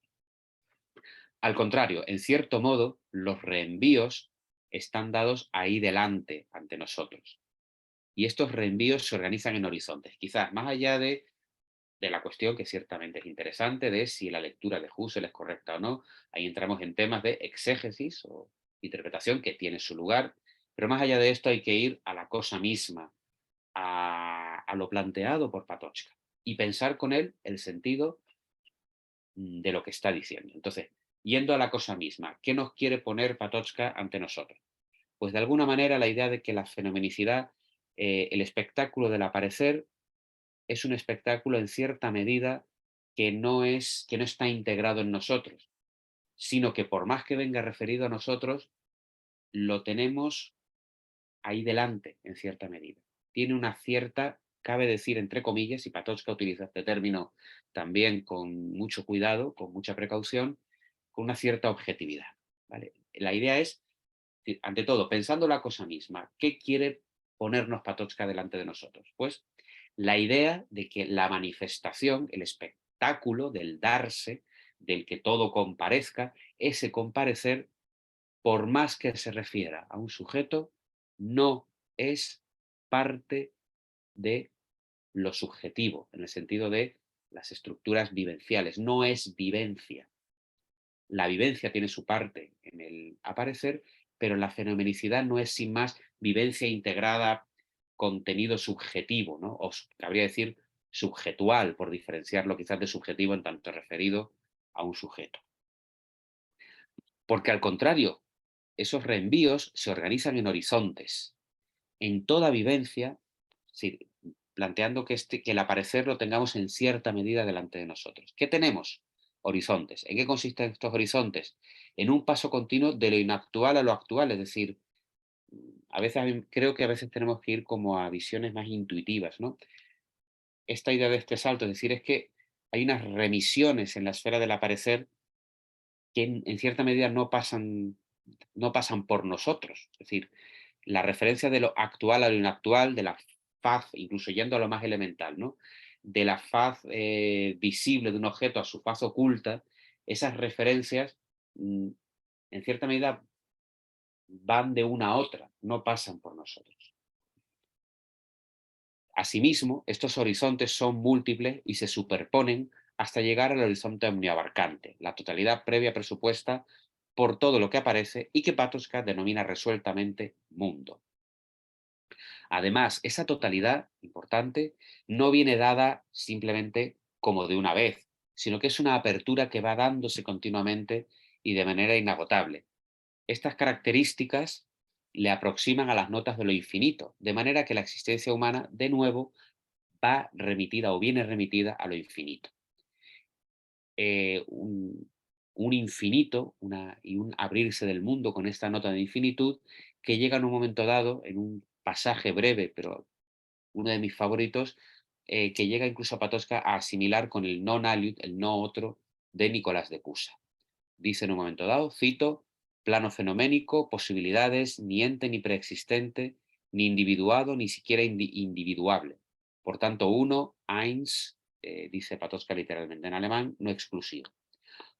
Al contrario, en cierto modo, los reenvíos están dados ahí delante, ante nosotros. Y estos reenvíos se organizan en horizontes, quizás más allá de la cuestión que ciertamente es interesante, de si la lectura de Husserl es correcta o no. Ahí entramos en temas de exégesis o interpretación que tiene su lugar, pero más allá de esto hay que ir a la cosa misma, a lo planteado por Patočka y pensar con él el sentido de lo que está diciendo. Entonces, yendo a la cosa misma, ¿qué nos quiere poner Patočka ante nosotros? Pues de alguna manera la idea de que la fenomenicidad, el espectáculo del aparecer, es un espectáculo en cierta medida que no está integrado en nosotros, sino que por más que venga referido a nosotros, lo tenemos ahí delante, en cierta medida. Tiene una cierta, cabe decir entre comillas, y Patočka utiliza este término también con mucho cuidado, con mucha precaución, con una cierta objetividad. ¿Vale? La idea es, ante todo, pensando la cosa misma, ¿qué quiere ponernos Patočka delante de nosotros? Pues la idea de que la manifestación, el espectáculo del darse, del que todo comparezca, ese comparecer, por más que se refiera a un sujeto, no es parte de lo subjetivo, en el sentido de las estructuras vivenciales, no es vivencia. La vivencia tiene su parte en el aparecer, pero la fenomenicidad no es sin más vivencia integrada, contenido subjetivo, ¿no? O cabría decir subjetual, por diferenciarlo quizás de subjetivo en tanto referido a un sujeto. Porque al contrario, esos reenvíos se organizan en horizontes. En toda vivencia, sí, planteando que el aparecer lo tengamos en cierta medida delante de nosotros. ¿Qué tenemos? Horizontes. ¿En qué consisten estos horizontes? En un paso continuo de lo inactual a lo actual, es decir, a veces creo que a veces tenemos que ir como a visiones más intuitivas, ¿no? Esta idea de este salto, es decir, es que hay unas remisiones en la esfera del aparecer que en cierta medida no pasan por nosotros. Es decir, la referencia de lo actual a lo inactual, de la faz, incluso yendo a lo más elemental, ¿no? De la faz visible de un objeto a su faz oculta, esas referencias, en cierta medida, van de una a otra, no pasan por nosotros. Asimismo, estos horizontes son múltiples y se superponen hasta llegar al horizonte omniabarcante, la totalidad previa presupuesta por todo lo que aparece y que Patočka denomina resueltamente mundo. Además, esa totalidad importante no viene dada simplemente como de una vez, sino que es una apertura que va dándose continuamente y de manera inagotable. Estas características le aproximan a las notas de lo infinito, de manera que la existencia humana, de nuevo, va remitida o viene remitida a lo infinito. Un infinito y un abrirse del mundo con esta nota de infinitud que llega en un momento dado, en un pasaje breve, pero uno de mis favoritos, que llega incluso a Patočka a asimilar con el non aliud, el no otro, de Nicolás de Cusa. Dice en un momento dado, cito, plano fenoménico, posibilidades, ni ente ni preexistente, ni individuado, ni siquiera individuable. Por tanto, uno, eins, dice Patočka literalmente en alemán, no exclusivo.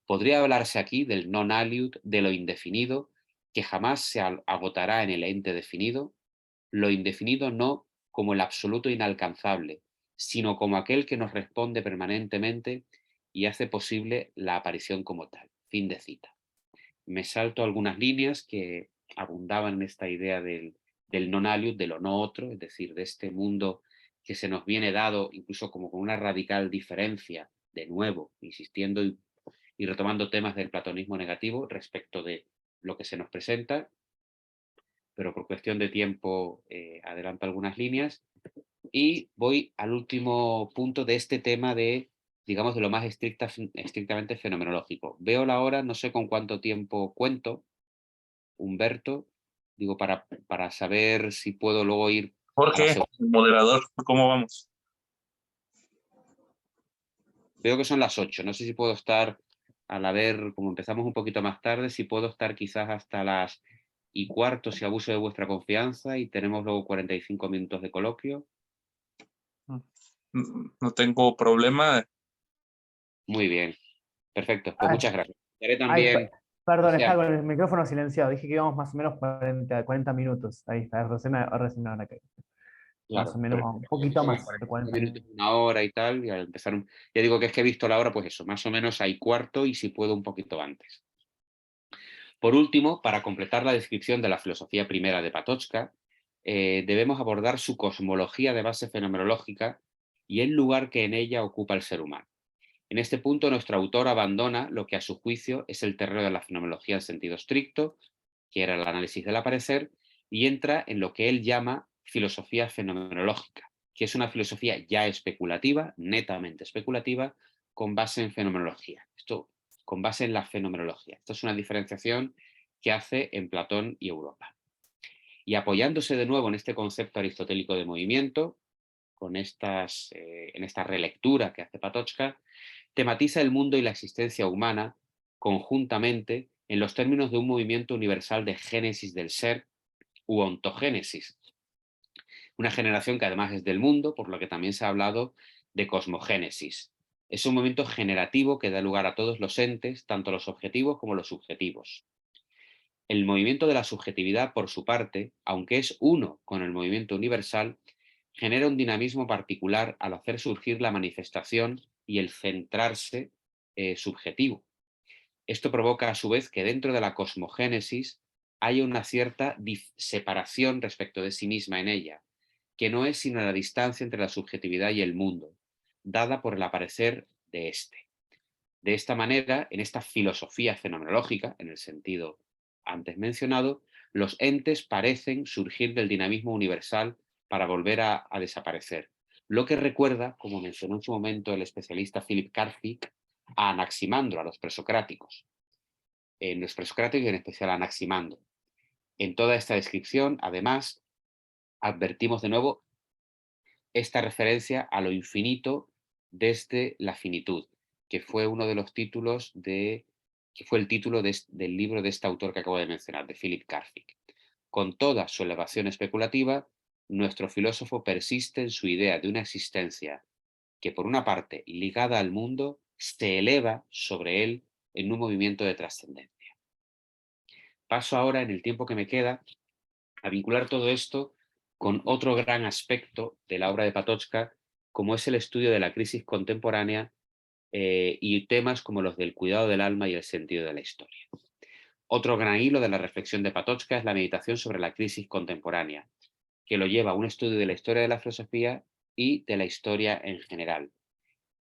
Podría hablarse aquí del non aliud, de lo indefinido, que jamás se agotará en el ente definido, lo indefinido no como el absoluto inalcanzable, sino como aquel que nos responde permanentemente y hace posible la aparición como tal. Fin de cita. Me salto algunas líneas que abundaban en esta idea del non aliud, de lo no otro, es decir, de este mundo que se nos viene dado incluso como con una radical diferencia, de nuevo, insistiendo y retomando temas del platonismo negativo respecto de lo que se nos presenta, pero por cuestión de tiempo adelanto algunas líneas y voy al último punto de este tema de, digamos, de lo más estrictamente fenomenológico. Veo la hora, no sé con cuánto tiempo cuento, Humberto, digo, para saber si puedo luego ir a la Jorge, segunda. moderador, ¿cómo vamos? Veo que son las 8, no sé si puedo estar, al haber, como empezamos un poquito más tarde, si puedo estar quizás hasta las y cuarto si abuso de vuestra confianza y tenemos luego 45 minutos de coloquio. No tengo problema. Muy bien, perfecto, pues Ay, muchas gracias. Haré ay, también, perdón, José está Ángel, con el micrófono silenciado. Dije que íbamos más o menos 40 minutos. Ahí está, recién ahora que más o claro, menos, pero un poquito como más de 45 40 minutos, minutos. una hora y tal, y al empezar, ya digo que es que he visto la hora, pues eso, más o menos hay cuarto y si puedo un poquito antes. Por último, para completar la descripción de la filosofía primera de Patočka, debemos abordar su cosmología de base fenomenológica y el lugar que en ella ocupa el ser humano. En este punto, nuestro autor abandona lo que a su juicio es el terreno de la fenomenología en sentido estricto, que era el análisis del aparecer, y entra en lo que él llama filosofía fenomenológica, que es una filosofía ya especulativa, netamente especulativa, con base en fenomenología. Esto con base en la fenomenología. Esto es una diferenciación que hace en Platón y Europa. Y apoyándose de nuevo en este concepto aristotélico de movimiento, en esta relectura que hace Patočka, tematiza el mundo y la existencia humana conjuntamente en los términos de un movimiento universal de génesis del ser u ontogénesis. Una generación que además es del mundo, por lo que también se ha hablado de cosmogénesis. Es un movimiento generativo que da lugar a todos los entes, tanto los objetivos como los subjetivos. El movimiento de la subjetividad, por su parte, aunque es uno con el movimiento universal, genera un dinamismo particular al hacer surgir la manifestación y el centrarse subjetivo. Esto provoca a su vez que dentro de la cosmogénesis haya una cierta separación respecto de sí misma en ella, que no es sino la distancia entre la subjetividad y el mundo, dada por el aparecer de éste. De esta manera, en esta filosofía fenomenológica, en el sentido antes mencionado, los entes parecen surgir del dinamismo universal para volver a desaparecer. Lo que recuerda, como mencionó en su momento el especialista Philip Karpik, a Anaximandro, a los presocráticos. En los presocráticos y en especial a Anaximandro. En toda esta descripción, además, advertimos de nuevo esta referencia a lo infinito desde la finitud, que fue uno de los títulos que fue el título del libro de este autor que acabo de mencionar, de Philip Karpik. Con toda su elevación especulativa, nuestro filósofo persiste en su idea de una existencia que, por una parte, ligada al mundo, se eleva sobre él en un movimiento de trascendencia. Paso ahora, en el tiempo que me queda, a vincular todo esto con otro gran aspecto de la obra de Patočka, como es el estudio de la crisis contemporánea y temas como los del cuidado del alma y el sentido de la historia. Otro gran hilo de la reflexión de Patočka es la meditación sobre la crisis contemporánea, que lo lleva a un estudio de la historia de la filosofía y de la historia en general.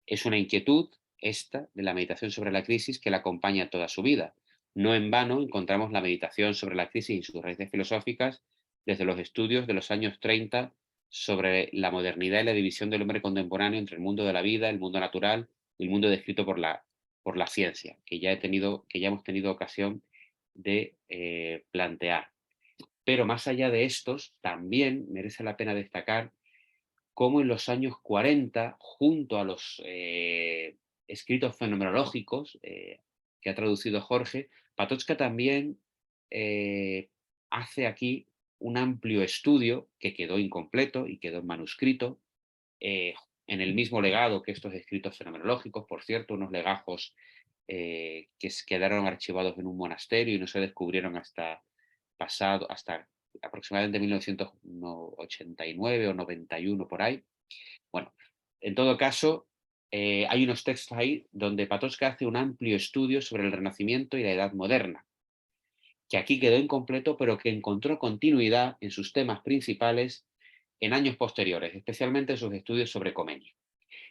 Es una inquietud, esta, de la meditación sobre la crisis que la acompaña toda su vida, No en vano encontramos la meditación sobre la crisis y sus raíces filosóficas desde los estudios de los años 30 sobre la modernidad y la división del hombre contemporáneo entre el mundo de la vida, el mundo natural y el mundo descrito por la ciencia, que ya hemos tenido ocasión de plantear. Pero más allá de estos, también merece la pena destacar cómo en los años 40, junto a los escritos fenomenológicos que ha traducido Jorge, Patočka también hace aquí un amplio estudio que quedó incompleto y quedó en manuscrito, en el mismo legado que estos escritos fenomenológicos, por cierto, unos legajos que quedaron archivados en un monasterio y no se descubrieron hasta aproximadamente 1989 o 91 por ahí. Bueno, en todo caso, hay unos textos ahí donde Patočka hace un amplio estudio sobre el Renacimiento y la Edad Moderna, que aquí quedó incompleto, pero que encontró continuidad en sus temas principales en años posteriores, especialmente en sus estudios sobre Comenio.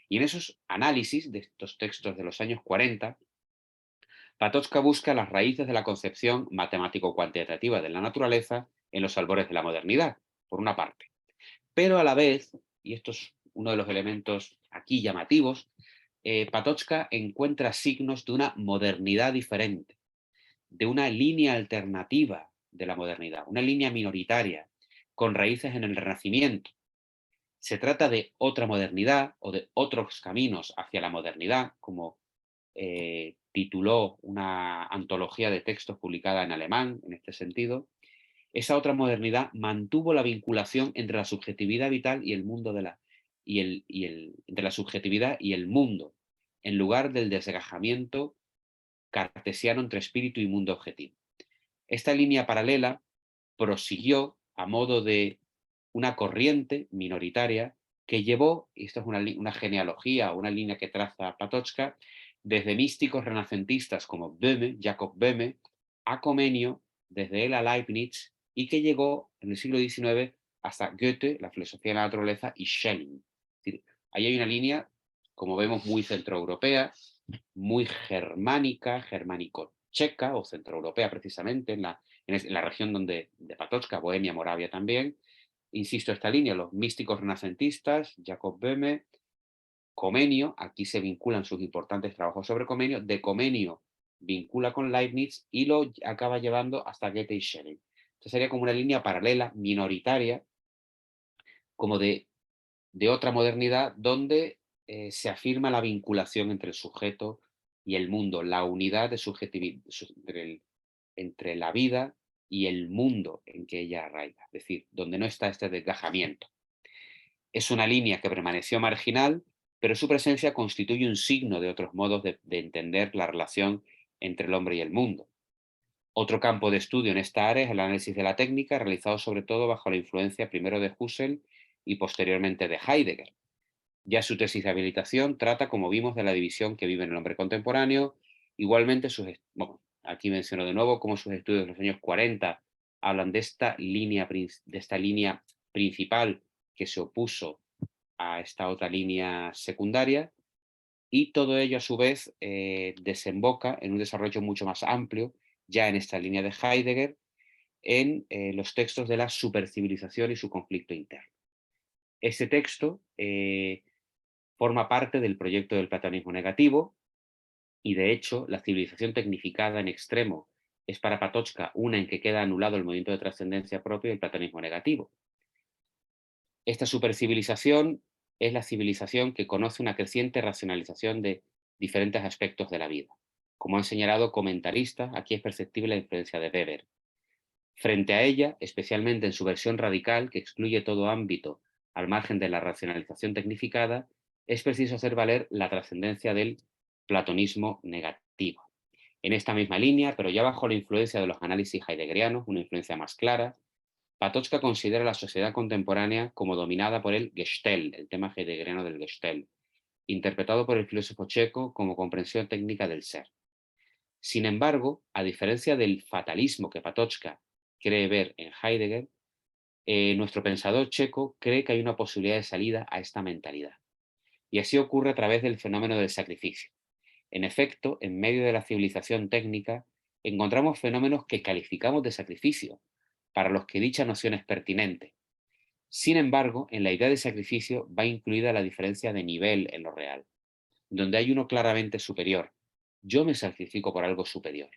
Y en esos análisis de estos textos de los años 40, Patočka busca las raíces de la concepción matemático-cuantitativa de la naturaleza en los albores de la modernidad, por una parte. Pero a la vez, y esto es uno de los elementos aquí llamativos, Patočka encuentra signos de una modernidad diferente, de una línea alternativa de la modernidad, una línea minoritaria, con raíces en el Renacimiento. Se trata de otra modernidad o de otros caminos hacia la modernidad, como tituló una antología de textos publicada en alemán en este sentido. Esa otra modernidad mantuvo la vinculación entre la subjetividad vital y el mundo entre la subjetividad y el mundo, en lugar del desgajamiento cartesiano entre espíritu y mundo objetivo. Esta línea paralela prosiguió a modo de una corriente minoritaria que llevó, y esto es una genealogía, una línea que traza Patočka, desde místicos renacentistas como Böhme, Jacob Böhme, a Comenio, desde él a Leibniz, y que llegó en el siglo XIX hasta Goethe, la filosofía de la naturaleza, y Schelling. Es decir, ahí hay una línea, como vemos, muy centroeuropea, muy germánica, germánico-checa o centroeuropea precisamente, en la región de Patočka, Bohemia, Moravia también. Insisto, esta línea, los místicos renacentistas, Jacob Böhme, Comenio, aquí se vinculan sus importantes trabajos sobre Comenio, de Comenio vincula con Leibniz y lo acaba llevando hasta Goethe y Schelling. Entonces sería como una línea paralela, minoritaria, como de otra modernidad, donde se afirma la vinculación entre el sujeto y el mundo, la unidad de subjetividad entre la vida y el mundo en que ella arraiga, es decir, donde no está este desgajamiento. Es una línea que permaneció marginal, pero su presencia constituye un signo de otros modos de entender la relación entre el hombre y el mundo. Otro campo de estudio en esta área es el análisis de la técnica, realizado sobre todo bajo la influencia primero de Husserl y posteriormente de Heidegger. Ya su tesis de habilitación trata, como vimos, de la división que vive en el hombre contemporáneo. Igualmente, aquí menciono de nuevo cómo sus estudios de los años 40 hablan de esta línea principal que se opuso a esta otra línea secundaria, y todo ello a su vez desemboca en un desarrollo mucho más amplio, ya en esta línea de Heidegger, en los textos de la supercivilización y su conflicto interno. Este texto forma parte del proyecto del platonismo negativo, y de hecho la civilización tecnificada en extremo es para Patočka una en que queda anulado el movimiento de trascendencia propio del platonismo negativo. Esta supercivilización es la civilización que conoce una creciente racionalización de diferentes aspectos de la vida. Como han señalado comentaristas, aquí es perceptible la influencia de Weber. Frente a ella, especialmente en su versión radical, que excluye todo ámbito al margen de la racionalización tecnificada, es preciso hacer valer la trascendencia del platonismo negativo. En esta misma línea, pero ya bajo la influencia de los análisis heideggerianos, una influencia más clara, Patočka considera la sociedad contemporánea como dominada por el Gestell, el tema heideggeriano del Gestell, interpretado por el filósofo checo como comprensión técnica del ser. Sin embargo, a diferencia del fatalismo que Patočka cree ver en Heidegger, nuestro pensador checo cree que hay una posibilidad de salida a esta mentalidad. Y así ocurre a través del fenómeno del sacrificio. En efecto, en medio de la civilización técnica, encontramos fenómenos que calificamos de sacrificio, para los que dicha noción es pertinente. Sin embargo, en la idea de sacrificio va incluida la diferencia de nivel en lo real, donde hay uno claramente superior. Yo me sacrifico por algo superior,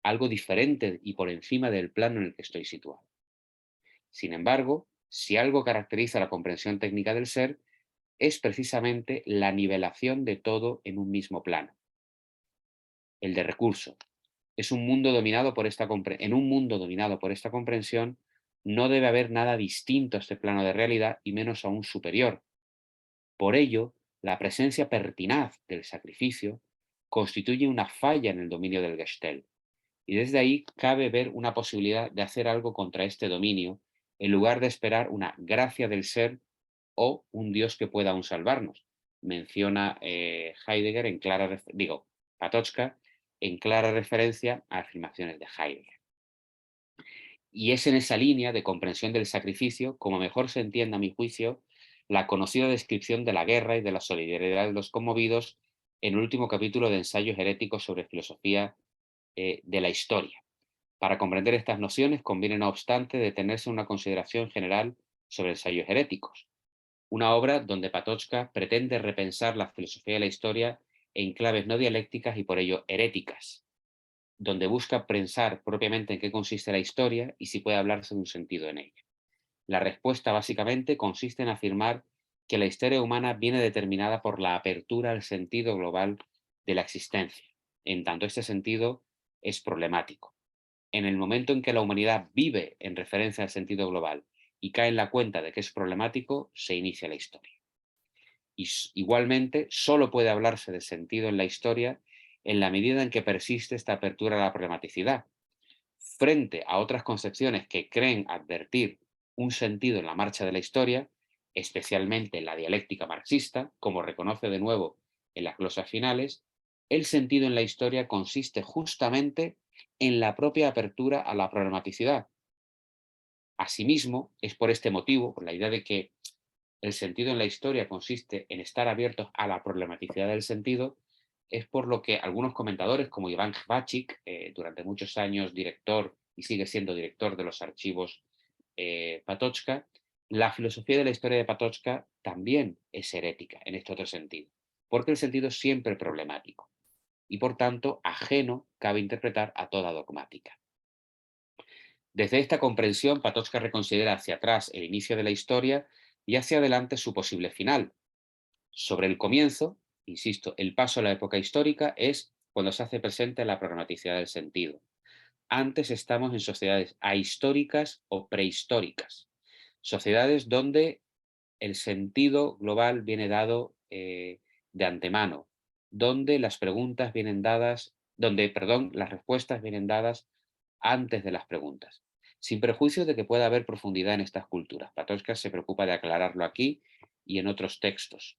algo diferente y por encima del plano en el que estoy situado. Sin embargo, si algo caracteriza la comprensión técnica del ser, es precisamente la nivelación de todo en un mismo plano, el de recurso. En un mundo dominado por esta comprensión, no debe haber nada distinto a este plano de realidad y menos aún superior. Por ello, la presencia pertinaz del sacrificio constituye una falla en el dominio del Gestell, y desde ahí cabe ver una posibilidad de hacer algo contra este dominio, en lugar de esperar una gracia del ser o un Dios que pueda aún salvarnos. Menciona Heidegger en clara, Patočka, en clara referencia a afirmaciones de Heidegger. Y es en esa línea de comprensión del sacrificio como mejor se entiende, a mi juicio, la conocida descripción de la guerra y de la solidaridad de los conmovidos en el último capítulo de Ensayos heréticos sobre filosofía de la historia. Para comprender estas nociones conviene, no obstante, detenerse en una consideración general sobre ensayos heréticos, una obra donde Patočka pretende repensar la filosofía de la historia en claves no dialécticas y por ello heréticas, donde busca pensar propiamente en qué consiste la historia y si puede hablarse de un sentido en ella. La respuesta básicamente consiste en afirmar que la historia humana viene determinada por la apertura al sentido global de la existencia, en tanto este sentido es problemático. En el momento en que la humanidad vive en referencia al sentido global y cae en la cuenta de que es problemático, se inicia la historia. Y igualmente, solo puede hablarse de sentido en la historia en la medida en que persiste esta apertura a la problematicidad, frente a otras concepciones que creen advertir un sentido en la marcha de la historia, especialmente la dialéctica marxista, como reconoce de nuevo en las glosas finales. El sentido en la historia consiste justamente en la propia apertura a la problematicidad. Asimismo, es por este motivo, por la idea de que el sentido en la historia consiste en estar abiertos a la problematicidad del sentido, es por lo que algunos comentadores, como Iván Hvacik, durante muchos años director y sigue siendo director de los archivos Patočka, la filosofía de la historia de Patočka también es herética en este otro sentido, porque el sentido es siempre problemático y por tanto ajeno cabe interpretar a toda dogmática. Desde esta comprensión, Patočka reconsidera hacia atrás el inicio de la historia y hacia adelante su posible final. Sobre el comienzo, insisto, el paso a la época histórica es cuando se hace presente la problematicidad del sentido. Antes estamos en sociedades ahistóricas o prehistóricas, sociedades donde el sentido global viene dado de antemano, donde las preguntas vienen dadas, las respuestas vienen dadas antes de las preguntas, sin perjuicio de que pueda haber profundidad en estas culturas. Patočka se preocupa de aclararlo aquí y en otros textos.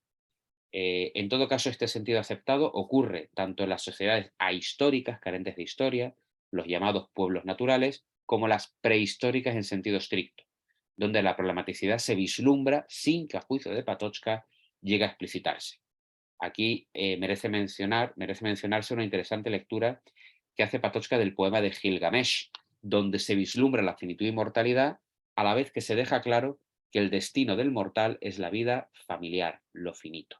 En todo caso, este sentido aceptado ocurre tanto en las sociedades ahistóricas, carentes de historia, los llamados pueblos naturales, como las prehistóricas en sentido estricto, donde la problematicidad se vislumbra sin que, a juicio de Patočka, llegue a explicitarse. Aquí merece mencionarse una interesante lectura que hace Patočka del poema de Gilgamesh, donde se vislumbra la finitud y mortalidad, a la vez que se deja claro que el destino del mortal es la vida familiar, lo finito.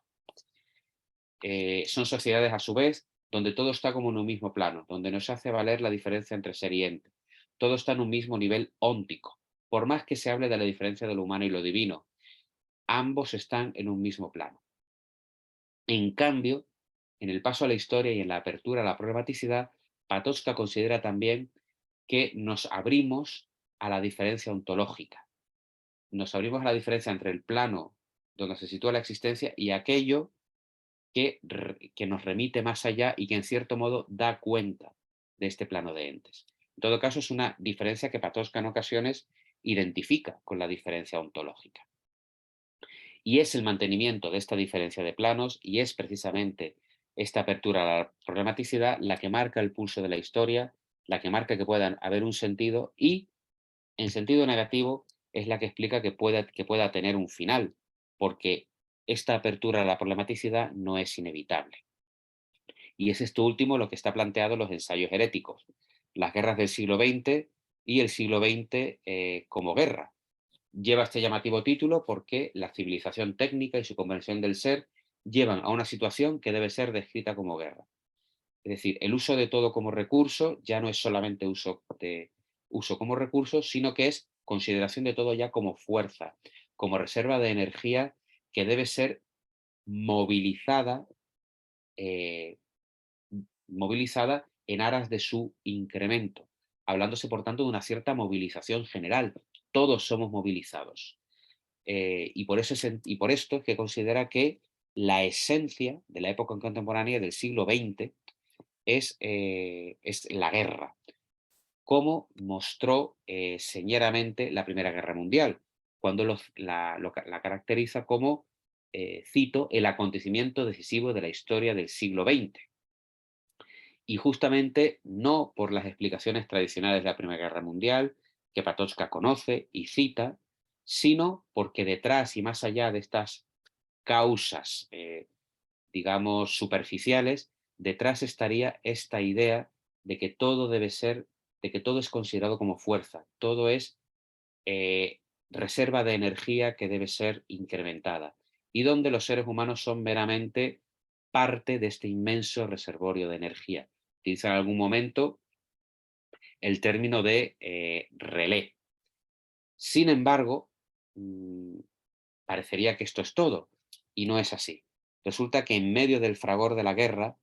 Son sociedades, a su vez, donde todo está como en un mismo plano, donde no se hace valer la diferencia entre ser y ente. Todo está en un mismo nivel óntico. Por más que se hable de la diferencia de lo humano y lo divino, ambos están en un mismo plano. En cambio, en el paso a la historia y en la apertura a la problematicidad, Patočka considera también que nos abrimos a la diferencia ontológica. Nos abrimos a la diferencia entre el plano donde se sitúa la existencia y aquello que nos remite más allá y que en cierto modo da cuenta de este plano de entes. En todo caso, es una diferencia que Patočka en ocasiones identifica con la diferencia ontológica. Y es el mantenimiento de esta diferencia de planos y es precisamente esta apertura a la problematicidad la que marca el pulso de la historia, la que marca que pueda haber un sentido y, en sentido negativo, es la que explica que pueda tener un final, porque esta apertura a la problematicidad no es inevitable. Y es esto último lo que está planteado en los ensayos heréticos, las guerras del siglo XX y el siglo XX como guerra. Lleva este llamativo título porque la civilización técnica y su comprensión del ser llevan a una situación que debe ser descrita como guerra. Es decir, el uso de todo como recurso ya no es solamente uso como recurso, sino que es consideración de todo ya como fuerza, como reserva de energía que debe ser movilizada, eh, movilizada en aras de su incremento, hablándose por tanto de una cierta movilización general. Todos somos movilizados. Y por esto es que considera que la esencia de la época contemporánea del siglo XX es la guerra, como mostró señeramente la Primera Guerra Mundial, cuando la caracteriza como, cito, el acontecimiento decisivo de la historia del siglo XX. Y justamente no por las explicaciones tradicionales de la Primera Guerra Mundial, que Patočka conoce y cita, sino porque detrás y más allá de estas causas, digamos, superficiales, detrás estaría esta idea de que todo debe ser, de que todo es considerado como fuerza, todo es eh, reserva de energía que debe ser incrementada y donde los seres humanos son meramente parte de este inmenso reservorio de energía. Utiliza en algún momento el término de relé. Sin embargo, parecería que esto es todo y no es así. Resulta que en medio del fragor de la guerra,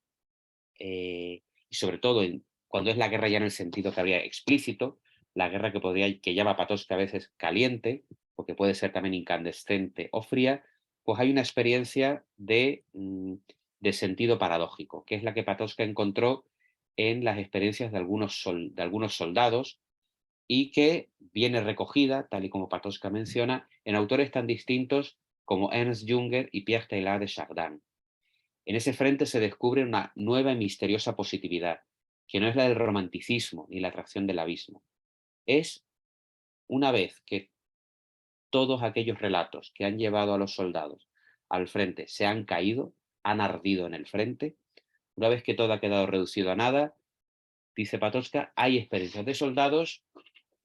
y sobre todo cuando es la guerra ya en el sentido que habría explícito, la guerra que llama Patočka a veces caliente, porque puede ser también incandescente o fría, pues hay una experiencia de sentido paradójico, que es la que Patočka encontró en las experiencias de algunos soldados y que viene recogida, tal y como Patočka menciona, en autores tan distintos como Ernst Junger y Pierre Teilhard de Chardin. En ese frente se descubre una nueva y misteriosa positividad, que no es la del romanticismo ni la atracción del abismo. Es una vez que todos aquellos relatos que han llevado a los soldados al frente se han caído, han ardido en el frente, una vez que todo ha quedado reducido a nada, dice Patočka, hay experiencias de soldados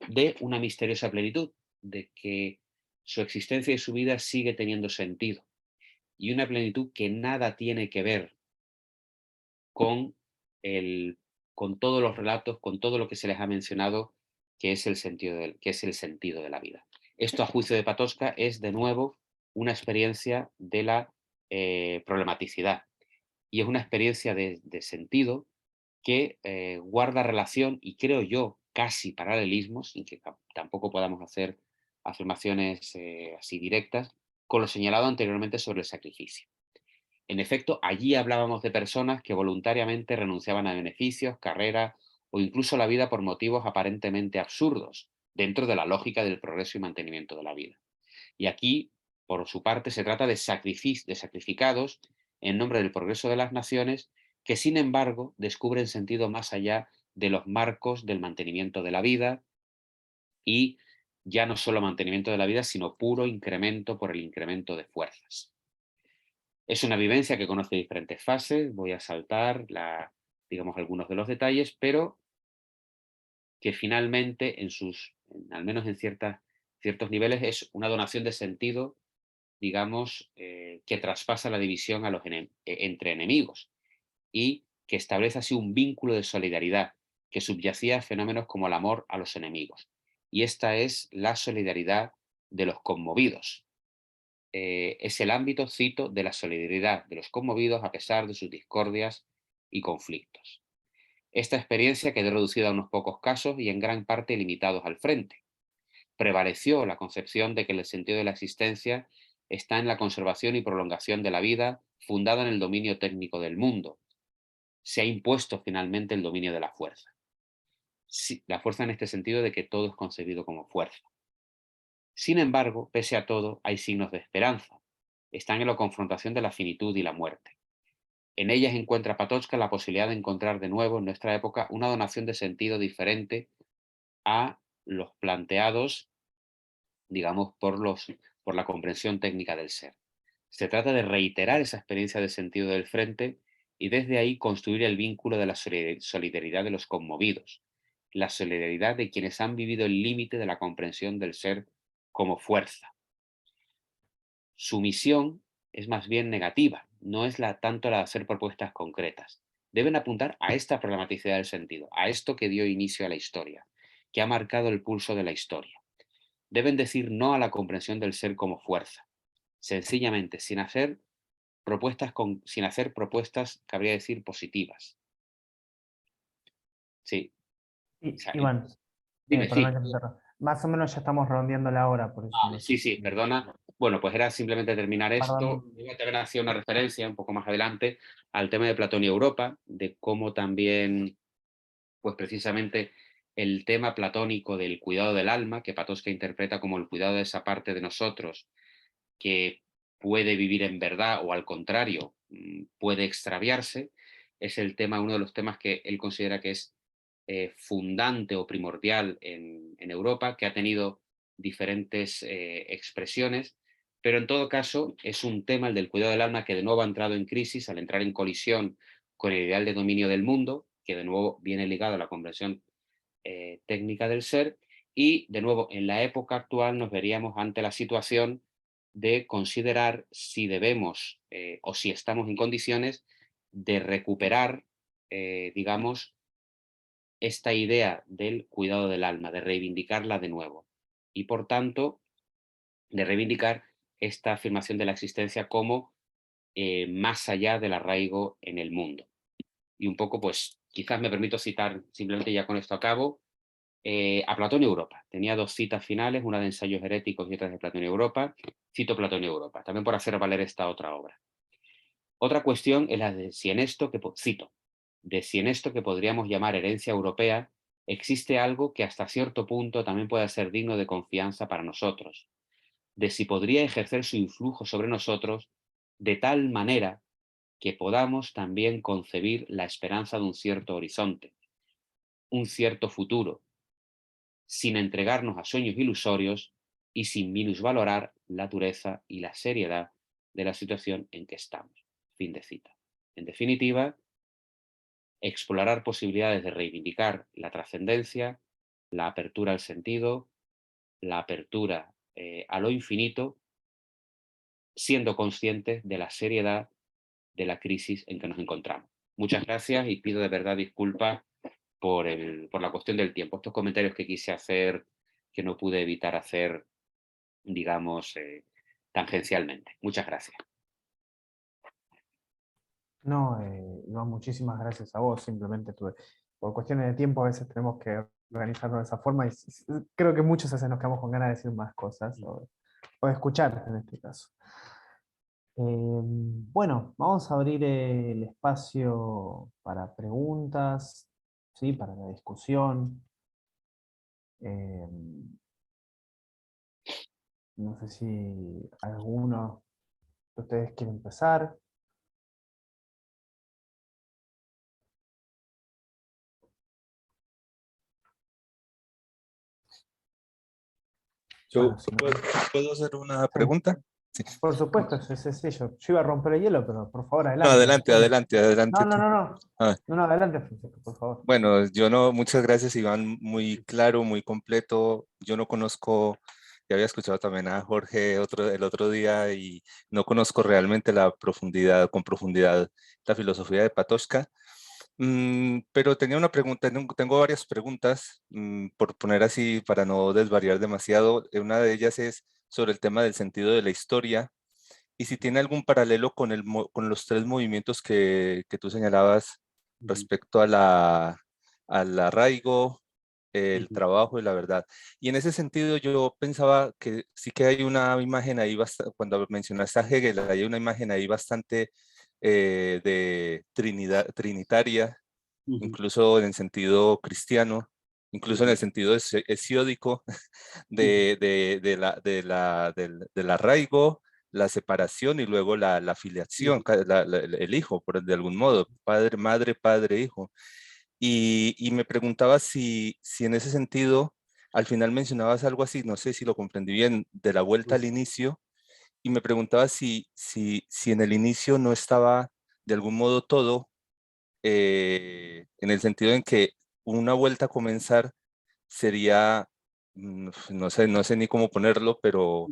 de una misteriosa plenitud, de que su existencia y su vida sigue teniendo sentido, y una plenitud que nada tiene que ver con, con todos los relatos, con todo lo que se les ha mencionado, que es el sentido de la vida. Esto, a juicio de Patočka, es de nuevo una experiencia de la problematicidad, y es una experiencia de sentido que guarda relación y creo yo casi paralelismos, sin que tampoco podamos hacer afirmaciones así directas, con lo señalado anteriormente sobre el sacrificio. En efecto, allí hablábamos de personas que voluntariamente renunciaban a beneficios, carrera o incluso la vida por motivos aparentemente absurdos, dentro de la lógica del progreso y mantenimiento de la vida. Y aquí, por su parte, se trata de sacrificados en nombre del progreso de las naciones que, sin embargo, descubren sentido más allá de los marcos del mantenimiento de la vida y ya no solo mantenimiento de la vida, sino puro incremento por el incremento de fuerzas. Es una vivencia que conoce diferentes fases, voy a saltar digamos, algunos de los detalles, pero que finalmente, al menos en ciertos niveles, es una donación de sentido, digamos, que traspasa la división entre enemigos y que establece así un vínculo de solidaridad que subyacía a fenómenos como el amor a los enemigos. Y esta es la solidaridad de los conmovidos. Es el ámbito, cito, de la solidaridad de los conmovidos a pesar de sus discordias y conflictos. Esta experiencia quedó reducida a unos pocos casos y en gran parte limitados al frente. Prevaleció la concepción de que el sentido de la existencia está en la conservación y prolongación de la vida fundada en el dominio técnico del mundo. Se ha impuesto finalmente el dominio de la fuerza. Sí, la fuerza en este sentido de que todo es concebido como fuerza. Sin embargo, pese a todo, hay signos de esperanza. Están en la confrontación de la finitud y la muerte. En ellas encuentra Patočka la posibilidad de encontrar de nuevo en nuestra época una donación de sentido diferente a los planteados, digamos, por la comprensión técnica del ser. Se trata de reiterar esa experiencia de sentido del frente y desde ahí construir el vínculo de la solidaridad de los conmovidos, la solidaridad de quienes han vivido el límite de la comprensión del ser como fuerza. Su misión es más bien negativa, no es tanto la de hacer propuestas concretas. Deben apuntar a esta problematicidad del sentido, a esto que dio inicio a la historia, que ha marcado el pulso de la historia. Deben decir no a la comprensión del ser como fuerza, sencillamente sin hacer propuestas, cabría decir, positivas. Sí. O sea, Iván, dime, perdona sí. que te interrumpa. Más o menos ya estamos redondeando la hora, por eso no sé Sí, sí, si... perdona. Bueno, pues era simplemente terminar esto. Perdón. Yo también hacía una referencia un poco más adelante al tema de Platón y Europa, de cómo también, pues precisamente el tema platónico del cuidado del alma, que Patočka interpreta como el cuidado de esa parte de nosotros que puede vivir en verdad o al contrario, puede extraviarse, es el tema, uno de los temas que él considera que es fundante o primordial en Europa, que ha tenido diferentes expresiones, pero en todo caso es un tema, el del cuidado del alma, que de nuevo ha entrado en crisis al entrar en colisión con el ideal de dominio del mundo, que de nuevo viene ligado a la comprensión técnica del ser, y de nuevo en la época actual nos veríamos ante la situación de considerar si debemos o si estamos en condiciones de recuperar, digamos, esta idea del cuidado del alma, de reivindicarla de nuevo. Y por tanto, de reivindicar esta afirmación de la existencia como más allá del arraigo en el mundo. Y un poco, pues, quizás me permito citar, simplemente ya con esto acabo, a Platón y Europa. Tenía dos citas finales, una de Ensayos heréticos y otra de Platón y Europa. Cito Platón y Europa, también por hacer valer esta otra obra. Otra cuestión es la de si en esto que, cito, de si en esto que podríamos llamar herencia europea existe algo que hasta cierto punto también pueda ser digno de confianza para nosotros, de si podría ejercer su influjo sobre nosotros de tal manera que podamos también concebir la esperanza de un cierto horizonte, un cierto futuro, sin entregarnos a sueños ilusorios y sin minusvalorar la dureza y la seriedad de la situación en que estamos. Fin de cita. En definitiva, explorar posibilidades de reivindicar la trascendencia, la apertura al sentido, la apertura a lo infinito, siendo conscientes de la seriedad de la crisis en que nos encontramos. Muchas gracias y pido de verdad disculpas por la cuestión del tiempo. Estos comentarios que quise hacer, que no pude evitar hacer, digamos, tangencialmente. Muchas gracias. No, Iván, muchísimas gracias a vos. Simplemente por cuestiones de tiempo a veces tenemos que organizarnos de esa forma y creo que muchas veces nos quedamos con ganas de decir más cosas o de escuchar en este caso. Bueno, vamos a abrir el espacio para preguntas, ¿sí? Para la discusión. Eh, no sé si alguno de ustedes quiere empezar. Yo Bueno, si no, puedo hacer una sí, pregunta. Sí. por supuesto, sí, yo iba a romper el hielo, pero por favor, No, adelante. adelante, adelante, No, adelante no, tú. no, no. Ah, No, no, adelante, Francisco, por favor. bueno, yo no, muchas gracias, Iván, muy claro, muy completo. Yo no conozco, ya había escuchado también a Jorge el otro día y no conozco realmente con profundidad la filosofía de Patočka. Pero tenía una pregunta, tengo varias preguntas, por poner así, para no desvariar demasiado. Una de ellas es sobre el tema del sentido de la historia y si tiene algún paralelo con, con los tres movimientos que tú señalabas respecto al arraigo, el trabajo y la verdad. Y en ese sentido yo pensaba que sí que hay una imagen ahí, cuando mencionaste a Hegel, hay una imagen ahí bastante de trinitaria, incluso en el sentido cristiano, incluso en el sentido hesiódico del arraigo, la separación y luego la filiación, el hijo, de algún modo, padre, madre, padre, hijo. Y me preguntaba si en ese sentido, al final mencionabas algo así, no sé si lo comprendí bien, de la vuelta al inicio, y me preguntaba si en el inicio no estaba de algún modo todo, en el sentido en que una vuelta a comenzar sería, no sé ni cómo ponerlo, pero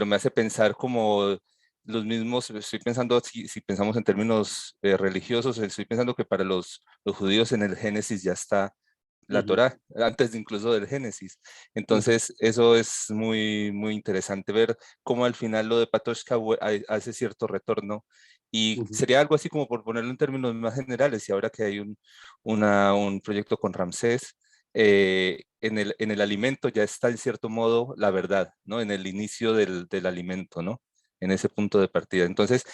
me hace pensar como los mismos, estoy pensando, si pensamos en términos religiosos, estoy pensando que para los judíos en el Génesis ya está la Ujú, Torá, antes incluso del Génesis. ujú, Entonces, eso es muy, muy interesante ver cómo al final lo de Patochka hace cierto retorno. Y ujú, sería algo así como por ponerlo en términos más generales, y ahora que hay un proyecto con Ramsés, en el alimento ya está en cierto modo la verdad, ¿no? En el inicio del alimento, ¿no? En ese punto de partida. Entonces,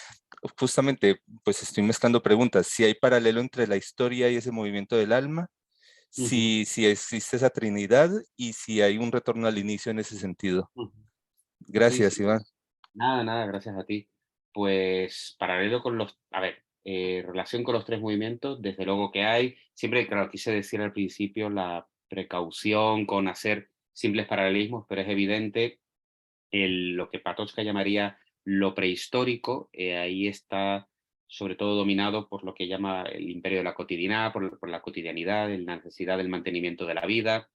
justamente, pues estoy mezclando preguntas. Si hay paralelo entre la historia y ese movimiento del alma, ujú. si existe esa trinidad y si hay un retorno al inicio en ese sentido. Ujú. Sí, Gracias, sí. Iván. Nada, nada, gracias a ti. Pues paralelo con los, a ver, relación con los tres movimientos, desde luego que hay. Siempre, claro, quise decir al principio la precaución con hacer simples paralelismos, pero es evidente lo que Patočka llamaría lo prehistórico, ahí está sobre todo dominado por lo que llama el imperio de la cotidianidad, por la cotidianidad, la necesidad del mantenimiento de la vida,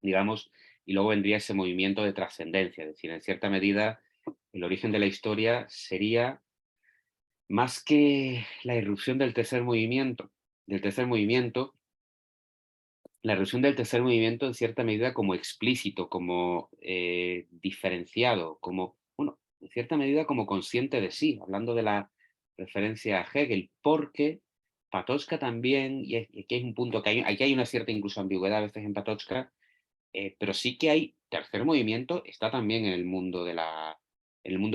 digamos, y luego vendría ese movimiento de trascendencia, es decir, en cierta medida el origen de la historia sería más que la irrupción del tercer movimiento, la irrupción del tercer movimiento en cierta medida como explícito, como diferenciado, como, bueno, en cierta medida como consciente de sí, hablando de la referencia a Hegel, porque Patočka también, y aquí hay un punto que aquí hay una cierta incluso ambigüedad a veces en Patočka, pero sí que hay tercer movimiento, está también en el mundo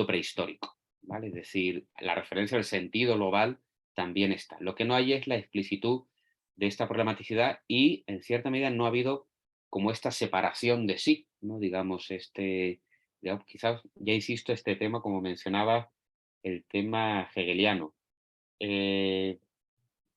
prehistórico, ¿vale? Es decir, la referencia al sentido global también está. Lo que no hay es la explicitud de esta problematicidad y, en cierta medida, no ha habido como esta separación de sí, ¿no? Digamos, quizás, ya insisto, este tema, como mencionaba, el tema hegeliano. Eh,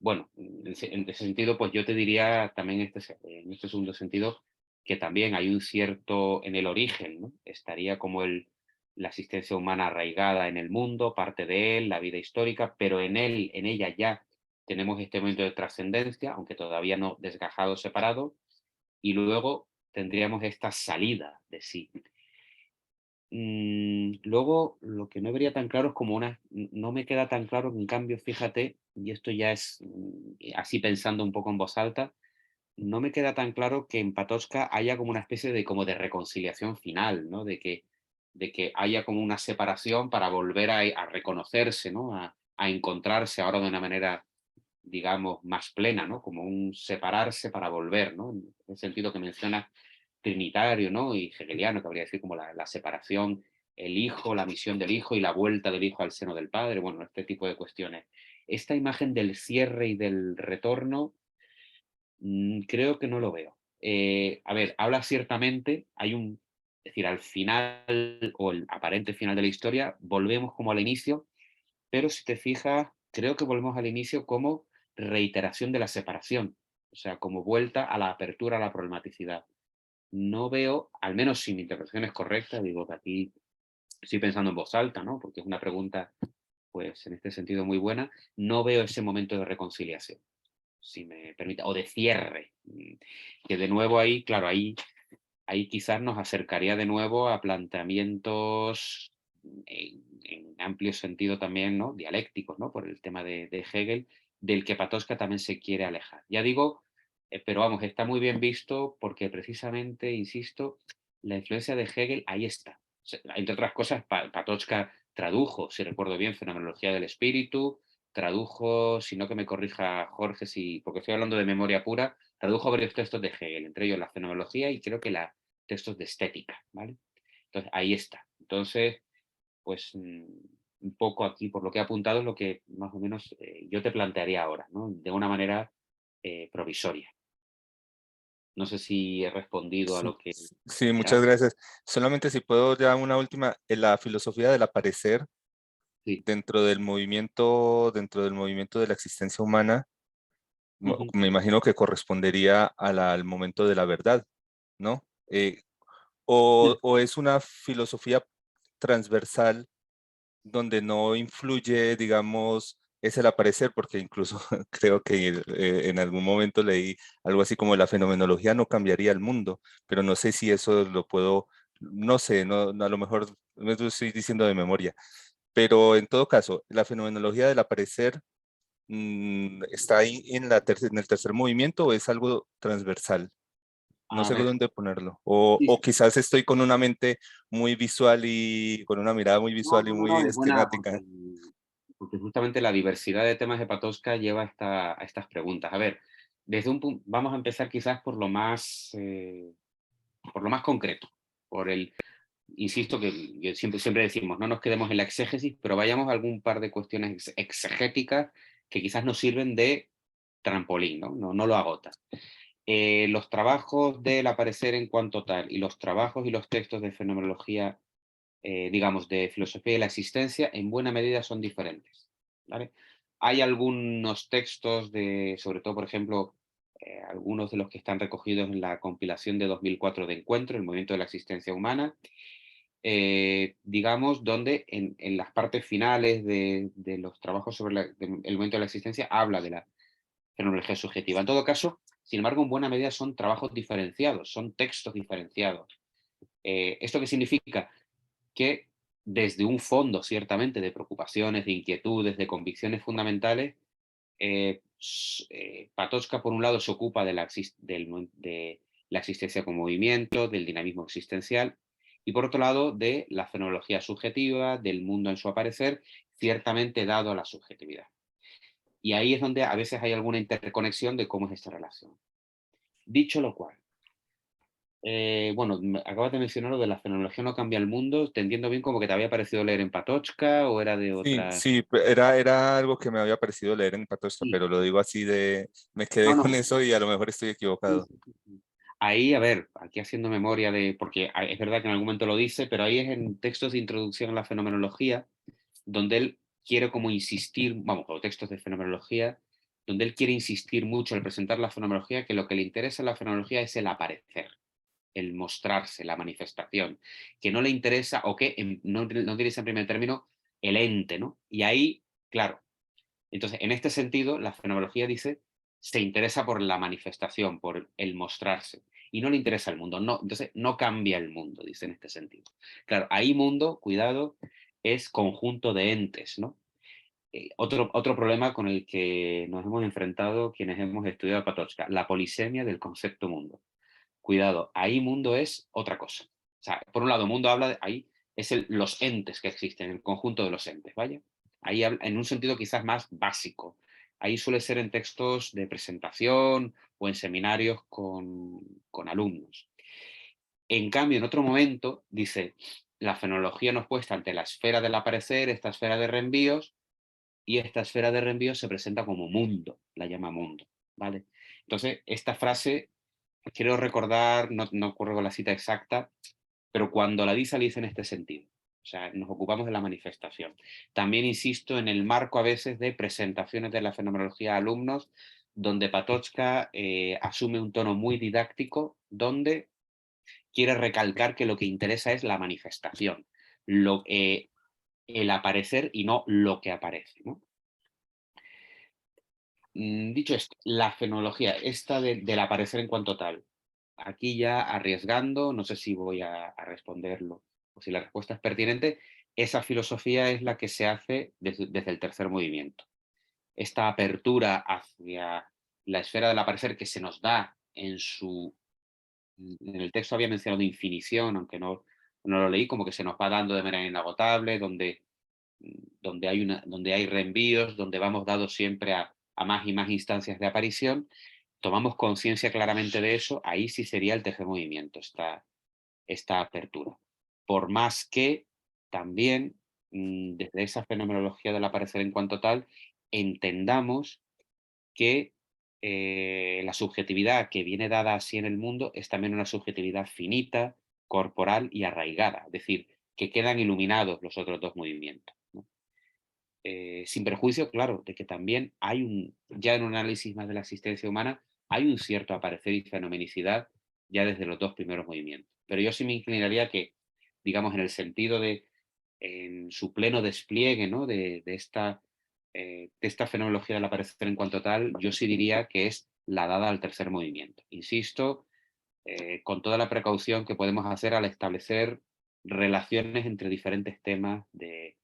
bueno, en ese sentido, pues yo te diría también en este segundo sentido que también hay un cierto, en el origen, ¿no? Estaría como la existencia humana arraigada en el mundo, parte de él, la vida histórica, pero en ella ya tenemos este momento de trascendencia, aunque todavía no desgajado, separado, y luego tendríamos esta salida de sí. Luego, lo que no vería tan claro es como no me queda tan claro que en cambio, fíjate, y esto ya es así pensando un poco en voz alta, no me queda tan claro que en Patočka haya como una especie de como de reconciliación final, ¿no? De que haya como una separación para volver a reconocerse, ¿no? A encontrarse ahora de una manera, digamos, más plena, ¿no? Como un separarse para volver, ¿no? En el sentido que menciona trinitario, ¿no? Y hegeliano, que habría que decir como la separación, el hijo, la misión del hijo y la vuelta del hijo al seno del padre, bueno, este tipo de cuestiones. Esta imagen del cierre y del retorno, creo que no lo veo. A ver, habla ciertamente, es decir, al final o el aparente final de la historia, volvemos como al inicio, pero si te fijas, creo que volvemos al inicio como reiteración de la separación, o sea, como vuelta a la apertura a la problematicidad. No veo, al menos si mi interpretación es correcta, digo que aquí estoy pensando en voz alta, ¿no? Porque es una pregunta, pues en este sentido muy buena, no veo ese momento de reconciliación, si me permite, o de cierre, que de nuevo ahí, claro, ahí quizás nos acercaría de nuevo a planteamientos en amplio sentido también, ¿no? Dialécticos, ¿no? Por el tema de Hegel, del que Patočka también se quiere alejar. Ya digo, pero vamos, está muy bien visto porque precisamente, insisto, la influencia de Hegel ahí está. O sea, entre otras cosas, Patočka tradujo, si recuerdo bien, Fenomenología del Espíritu, tradujo, si no que me corrija Jorge, porque estoy hablando de memoria pura, tradujo varios textos de Hegel, entre ellos la fenomenología y creo que textos de estética, ¿vale? Entonces, ahí está. Entonces, pues un poco aquí, por lo que he apuntado, es lo que más o menos yo te plantearía ahora, ¿no? De una manera provisoria. No sé si he respondido a Sí, lo que sí, muchas esperaba. gracias. Solamente si puedo ya una última, en la filosofía del aparecer Sí. dentro del movimiento de la existencia humana, Ujú, me imagino que correspondería al momento de la verdad, ¿no? ujú, O es una filosofía transversal donde no influye, digamos, es el aparecer, porque incluso creo que en algún momento leí algo así como la fenomenología no cambiaría el mundo, pero no sé si eso lo puedo, no sé, a lo mejor me lo estoy diciendo de memoria, pero en todo caso, la fenomenología del aparecer está ahí en, en el tercer movimiento o es algo transversal. No A sé ver, dónde ponerlo. sí, O quizás estoy con una mente muy visual y con una mirada muy no, visual y no, no, muy no, es buena esquemática. porque justamente la diversidad de temas de Patočka lleva a estas preguntas. A ver, desde un punto, vamos a empezar quizás por lo más concreto, por el, insisto que siempre decimos, no nos quedemos en la exégesis, pero vayamos a algún par de cuestiones exegéticas que quizás nos sirven de trampolín, no lo agota. Los trabajos del aparecer en cuanto tal y los trabajos y los textos de fenomenología, digamos, de filosofía de la existencia, en buena medida son diferentes. ¿Vale? Hay algunos textos de, sobre todo, por ejemplo, algunos de los que están recogidos en la compilación de 2004 de Encuentro, el movimiento de la existencia humana, digamos, donde en las partes finales de los trabajos sobre el momento de la existencia habla de la fenomenología subjetiva. En todo caso, sin embargo, en buena medida son trabajos diferenciados, son textos diferenciados. ¿Esto qué significa? Que desde un fondo, ciertamente, de preocupaciones, de inquietudes, de convicciones fundamentales, Patočka, por un lado, se ocupa de de la existencia como movimiento, del dinamismo existencial, y por otro lado, de la fenomenología subjetiva, del mundo en su aparecer, ciertamente dado a la subjetividad. Y ahí es donde a veces hay alguna interconexión de cómo es esta relación. Dicho lo cual, bueno, acabas de mencionar lo de la fenomenología no cambia el mundo. Te entiendo bien como que te había parecido leer en Patočka o era de Sí, otra. sí, era algo que me había parecido leer en Patočka, Sí. pero lo digo así de, me quedé No, con no. eso y a lo mejor estoy Sí, equivocado. sí, sí, sí. Ahí, a ver, aquí haciendo memoria de, porque es verdad que en algún momento lo dice, pero ahí es en textos de introducción a la fenomenología, donde él quiere como insistir, vamos, o textos de fenomenología, donde él quiere insistir mucho al presentar la fenomenología, que lo que le interesa en la fenomenología es el aparecer, el mostrarse, la manifestación, que no le interesa, o que no utiliza en primer término el ente, ¿no? Y ahí, claro, entonces, en este sentido, la fenomenología dice, se interesa por la manifestación, por el mostrarse, y no le interesa el mundo. No, entonces, no cambia el mundo, dice en este sentido. Claro, ahí mundo, cuidado, es conjunto de entes, ¿no? Otro problema con el que nos hemos enfrentado quienes hemos estudiado Patočka, la polisemia del concepto mundo. Cuidado, ahí mundo es otra cosa. O sea, por un lado, mundo habla de ahí, es los entes que existen, el conjunto de los entes, ¿vaya? Ahí en un sentido quizás más básico. Ahí suele ser en textos de presentación o en seminarios con alumnos. En cambio, en otro momento, dice, la fenomenología nos puesta ante la esfera del aparecer, esta esfera de reenvíos, y esta esfera de reenvíos se presenta como mundo, la llama mundo, ¿vale? Entonces, esta frase quiero recordar, no ocurre con la cita exacta, pero cuando la dice en este sentido. O sea, nos ocupamos de la manifestación. También insisto en el marco a veces de presentaciones de la fenomenología a alumnos, donde Patočka asume un tono muy didáctico, donde quiere recalcar que lo que interesa es la manifestación, el aparecer y no lo que aparece, ¿no? Dicho esto, la fenomenología, esta del aparecer en cuanto tal, aquí ya arriesgando, no sé si voy a responderlo o si la respuesta es pertinente, esa filosofía es la que se hace desde el tercer movimiento. Esta apertura hacia la esfera del aparecer que se nos da en el texto había mencionado infinición, aunque no lo leí, como que se nos va dando de manera inagotable, donde hay reenvíos, donde vamos dados siempre a más y más instancias de aparición, tomamos conciencia claramente de eso, ahí sí sería el tercer movimiento, esta apertura. Por más que también desde esa fenomenología del aparecer en cuanto tal, entendamos que la subjetividad que viene dada así en el mundo es también una subjetividad finita, corporal y arraigada, es decir, que quedan iluminados los otros dos movimientos, ¿no? Sin perjuicio, claro, de que también ya en un análisis más de la existencia humana, hay un cierto aparecer y fenomenicidad ya desde los dos primeros movimientos. Pero yo sí me inclinaría que, digamos, en el sentido de, en su pleno despliegue, ¿no? de esta de esta fenomenología del aparecer en cuanto tal, yo sí diría que es la dada al tercer movimiento. Insisto, con toda la precaución que podemos hacer al establecer relaciones entre diferentes temas de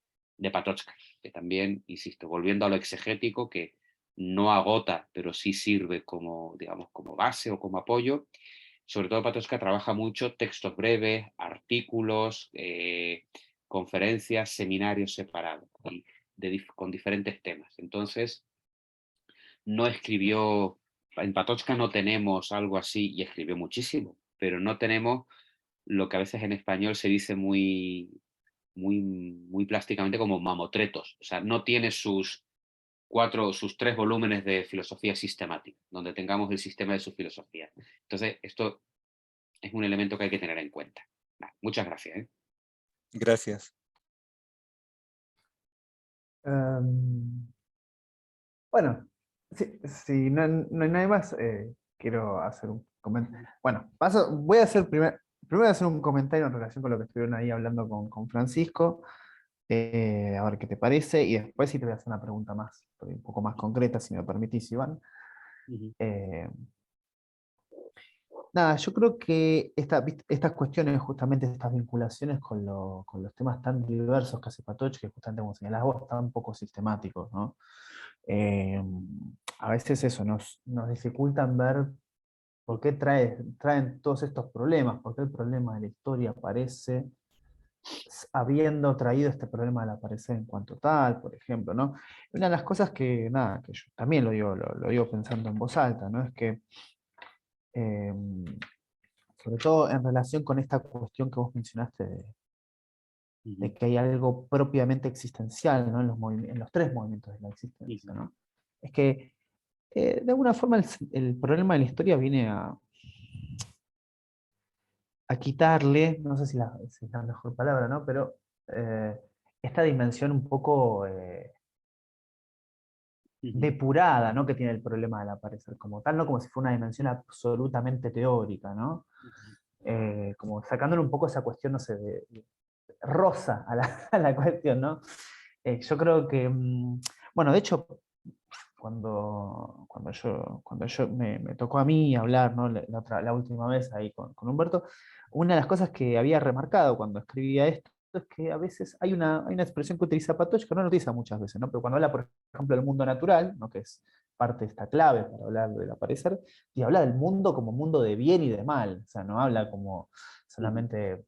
Patočka, que también, insisto, volviendo a lo exegético, que no agota, pero sí sirve como, digamos, como base o como apoyo. Sobre todo Patočka trabaja mucho textos breves, artículos, conferencias, seminarios separados y con diferentes temas. Entonces, no escribió, en Patočka no tenemos algo así, y escribió muchísimo, pero no tenemos lo que a veces en español se dice muy plásticamente como mamotretos. O sea, no tiene sus tres volúmenes de filosofía sistemática, donde tengamos el sistema de su filosofía. Entonces, esto es un elemento que hay que tener en cuenta. Muchas gracias. Gracias. Bueno, si no hay nada más, quiero hacer un comentario. Bueno, voy a hacer primero voy a hacer un comentario en relación con lo que estuvieron ahí hablando con Francisco, a ver qué te parece, y después sí te voy a hacer una pregunta más, un poco más concreta, si me permitís, Iván. Eh, Nada, yo creo que estas cuestiones, justamente estas vinculaciones con los temas tan diversos que hace Patočka, que justamente como señalás vos, tan poco sistemáticos, ¿no? Eh, a veces eso nos dificultan ver por qué traen todos estos problemas, por qué el problema de la historia aparece habiendo traído este problema del aparecer en cuanto tal, por ejemplo, ¿no? Una de las cosas que, nada, que yo también lo digo pensando en voz alta, ¿no? Es que eh, sobre todo en relación con esta cuestión que vos mencionaste de que hay algo propiamente existencial, ¿no? En los tres movimientos de la existencia, ¿no? Es que de alguna forma el problema de la historia viene a quitarle, no sé si es la mejor palabra, ¿no? Pero esta dimensión un poco depurada, ¿no? Que tiene el problema del aparecer como tal, no como si fuera una dimensión absolutamente teórica, ¿no? Como sacándole un poco esa cuestión, no sé, rosa a la, a la cuestión, ¿no? Yo creo que, bueno, de hecho, cuando yo me tocó a mí hablar, ¿no? La última vez ahí con Humberto, una de las cosas que había remarcado cuando escribía esto es que a veces hay una expresión que utiliza Patočka, no lo utiliza muchas veces, ¿no? Pero cuando habla, por ejemplo, del mundo natural, ¿no? Que es parte de esta clave para hablar del aparecer, y habla del mundo como mundo de bien y de mal, o sea, no habla como solamente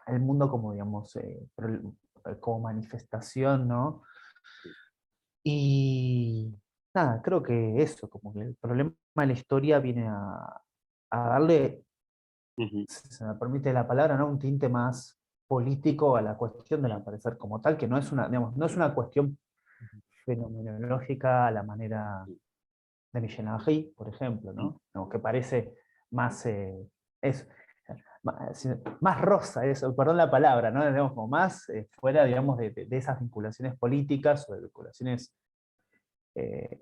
el mundo como, digamos, como manifestación, ¿no? Y nada, creo que eso, como que el problema de la historia viene a darle, si se me permite la palabra, ¿no? Un tinte más político a la cuestión del aparecer como tal, que no es una, digamos, no es una cuestión fenomenológica a la manera de Michel Henry, por ejemplo, ¿no? Como que parece más, es, más rosa, eso, perdón la palabra, ¿no? Digamos, como más fuera, digamos, de esas vinculaciones políticas o de vinculaciones eh,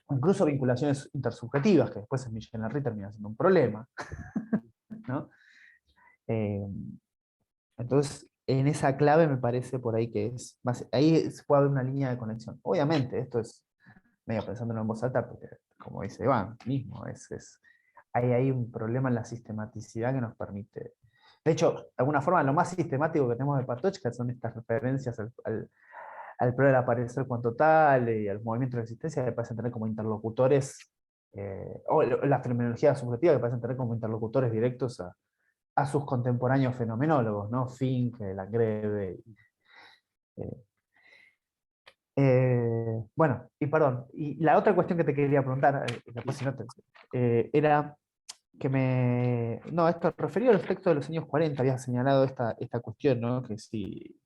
incluso vinculaciones intersubjetivas, que después en Michel Henry termina siendo un problema, ¿no? Eh, entonces, en esa clave me parece por ahí que es más, ahí se puede haber una línea de conexión. Obviamente, esto es medio pensándolo en voz alta, porque como dice Iván mismo, hay un problema en la sistematicidad que nos permite. De hecho, de alguna forma, lo más sistemático que tenemos de Patočka son estas referencias al problema del aparecer cuanto tal y al movimiento de existencia que parecen tener como interlocutores, o la fenomenología subjetiva que parecen tener como interlocutores directos a sus contemporáneos fenomenólogos, ¿no? Fink, Langreve. Eh, bueno, y perdón, y la otra cuestión que te quería preguntar, después si no era que no, esto referido a los textos de los años 40, había señalado esta cuestión, ¿no? Que si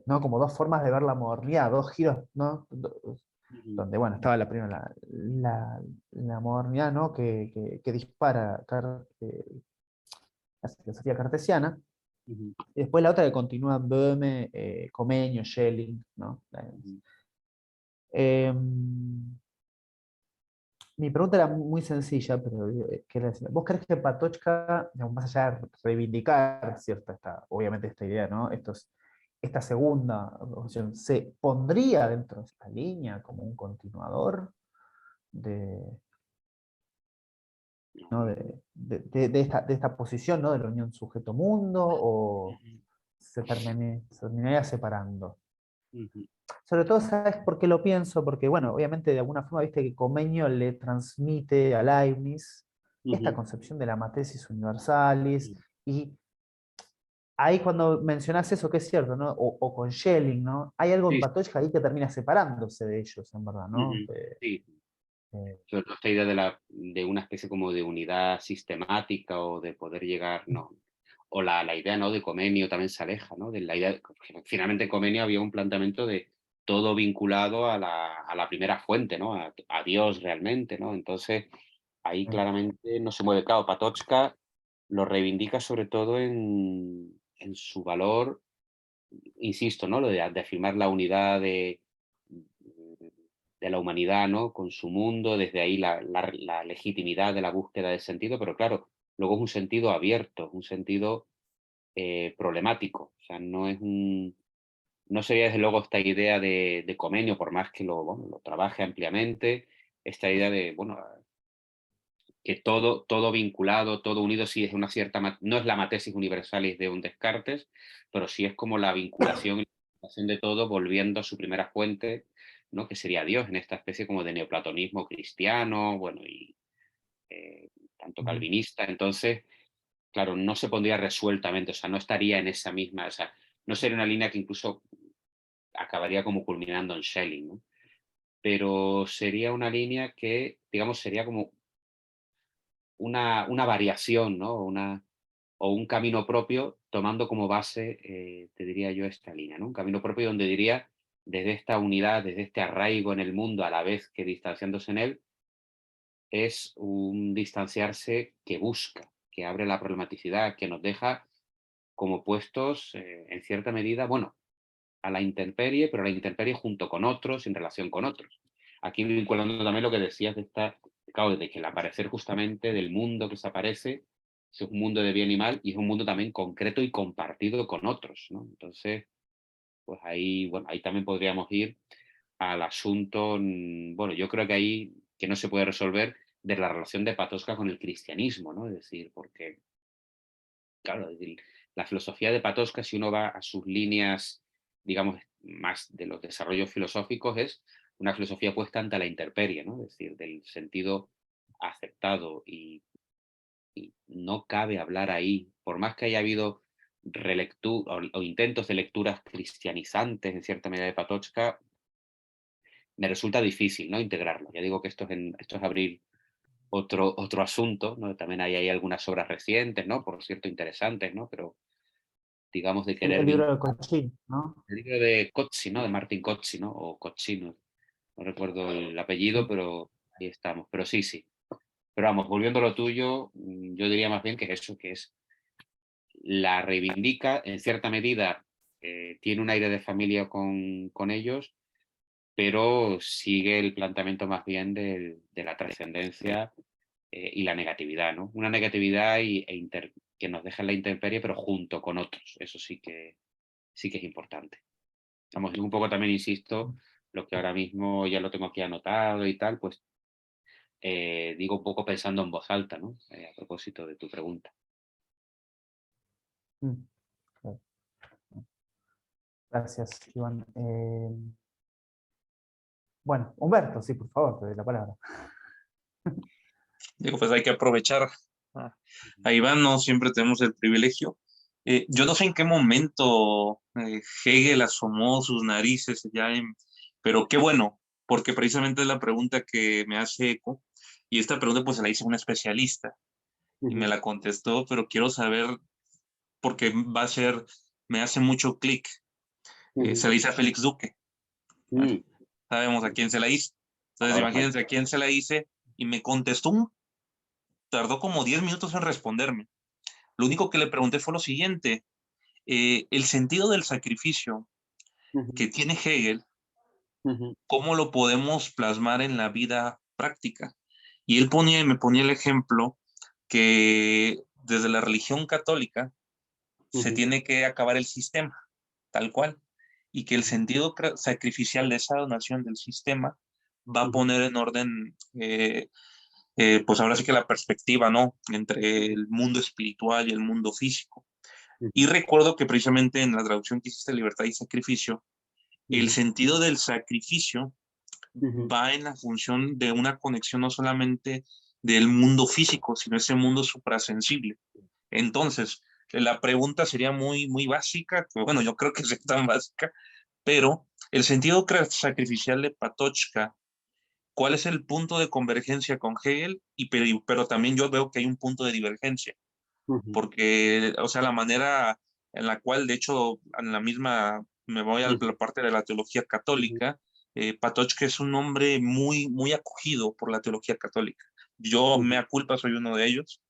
¿no? Como dos formas de ver la modernidad, dos giros, ¿no? Donde, bueno, estaba la primera, la modernidad, ¿no? Que dispara la filosofía cartesiana, y después la otra que continúa Böhme, Comenius, Schelling, ¿no? Mi pregunta era muy sencilla, pero quería decir, ¿vos crees que Patočka, digamos, más allá de reivindicar obviamente esta idea, ¿no? esta segunda opción se pondría dentro de esta línea como un continuador de, ¿no? de esta posición, ¿no? De la unión sujeto-mundo, o se terminaría separando. Sobre todo, ¿sabes por qué lo pienso? Porque, bueno, obviamente de alguna forma, viste que Comenio le transmite a Leibniz esta concepción de la matesis universalis, y ahí cuando mencionás eso, que es cierto, ¿no? O con Schelling, ¿no? Hay algo en Sí, Patočka ahí que termina separándose de ellos, en verdad, ¿no? sí. Eh, Sobre todo esta idea de una especie como de unidad sistemática o de poder llegar, ¿no? O la idea, ¿no? De Comenio también se aleja, ¿no? De la idea, finalmente en Comenio había un planteamiento de todo vinculado a la primera fuente, ¿no? A Dios realmente, ¿no? Entonces, ahí claramente no se mueve. Claro, Patočka lo reivindica sobre todo en su valor, insisto, ¿no? Lo de afirmar la unidad de la humanidad, ¿no? Con su mundo, desde ahí la legitimidad de la búsqueda de sentido, pero claro, luego es un sentido abierto, un sentido problemático. O sea, no sería desde luego esta idea de Comenio, por más que bueno, lo trabaje ampliamente, esta idea de, bueno, que todo vinculado, todo unido, sí es una cierta, no es la matesis universalis de un Descartes, pero sí es como la vinculación y la vinculación de todo volviendo a su primera fuente, ¿no? Que sería Dios, en esta especie como de neoplatonismo cristiano, bueno, y tanto calvinista. Entonces, claro, no se pondría resueltamente, o sea, no estaría en esa misma, o sea, no sería una línea que incluso acabaría como culminando en Schelling, ¿no? Pero sería una línea que, digamos, sería como una variación, ¿no? O un camino propio, tomando como base, te diría yo, esta línea, ¿no? Un camino propio donde diría, desde esta unidad, desde este arraigo en el mundo, a la vez que distanciándose en él, es un distanciarse que busca, que abre la problematicidad, que nos deja como puestos, en cierta medida, bueno, a la intemperie, pero a la intemperie junto con otros, en relación con otros. Aquí vinculando también lo que decías de esta, claro, de que el aparecer justamente del mundo que se aparece es un mundo de bien y mal, y es un mundo también concreto y compartido con otros, ¿no? Entonces, pues ahí, bueno, ahí también podríamos ir al asunto, bueno, yo creo que ahí que no se puede resolver de la relación de Patočka con el cristianismo, ¿no? Es decir, porque, claro, es decir, la filosofía de Patočka, si uno va a sus líneas, digamos, más de los desarrollos filosóficos, es una filosofía puesta ante la intemperie, ¿no? Es decir, del sentido aceptado, y no cabe hablar ahí, por más que haya habido o intentos de lecturas cristianizantes en cierta medida de Patočka, me resulta difícil, ¿no? Integrarlo. Ya digo que esto es abrir otro asunto, ¿no? También hay algunas obras recientes, ¿no? Por cierto, interesantes, ¿no? Pero digamos de querer el libro de vincular Cochín, ¿no? el libro de Cozzi, ¿no? De Martin Cozzi, ¿no? O Cochino, no recuerdo el apellido, Sí. pero ahí estamos. Pero sí, sí. Pero vamos, volviendo a lo tuyo, yo diría más bien que es eso, que es la reivindica, en cierta medida, tiene un aire de familia con ellos, pero sigue el planteamiento más bien de la trascendencia, y la negatividad, ¿no? Una negatividad que nos deja en la intemperie, pero junto con otros. Eso sí que es importante. Vamos, y un poco también insisto, lo que ahora mismo ya lo tengo aquí anotado y tal, pues digo un poco pensando en voz alta, ¿no? A propósito de tu pregunta. Mm, claro. Gracias, Iván. Bueno, Humberto, sí, por favor, te doy la palabra. Digo, pues hay que aprovechar. A Iván no siempre tenemos el privilegio. Yo no sé en qué momento Hegel asomó sus narices pero qué bueno, porque precisamente es la pregunta que me hace eco, y esta pregunta pues se la hice a un especialista y me la contestó, pero quiero saber, porque me hace mucho clic. Se la hice a Félix Duque. Sabemos a quién se la hice. Entonces Ahora falta. imagínense a quién se la hice, y me contestó, tardó como 10 minutos en responderme. Lo único que le pregunté fue lo siguiente: el sentido del sacrificio que tiene Hegel, ¿cómo lo podemos plasmar en la vida práctica? Y él me ponía el ejemplo que desde la religión católica se tiene que acabar el sistema, tal cual, y que el sentido sacrificial de esa donación del sistema va a Ujú, poner en orden, pues ahora sí que la perspectiva, ¿no? Entre el mundo espiritual y el mundo físico. Y ujú, recuerdo que precisamente en la traducción que hiciste, libertad y sacrificio, el ujú, sentido del sacrificio ujú, va en la función de una conexión no solamente del mundo físico, sino ese mundo suprasensible. Entonces, la pregunta sería muy, muy básica, que bueno, yo creo que es tan básica, pero el sentido sacrificial de Patochka, ¿cuál es el punto de convergencia con Hegel? Pero también yo veo que hay un punto de divergencia, ujú, porque, o sea, la manera en la cual, de hecho, en la misma, me voy a ujú, la parte de la teología ujú, católica, Patochka es un hombre muy, muy acogido por la teología católica. Yo, ujú, mea culpa, soy uno de ellos.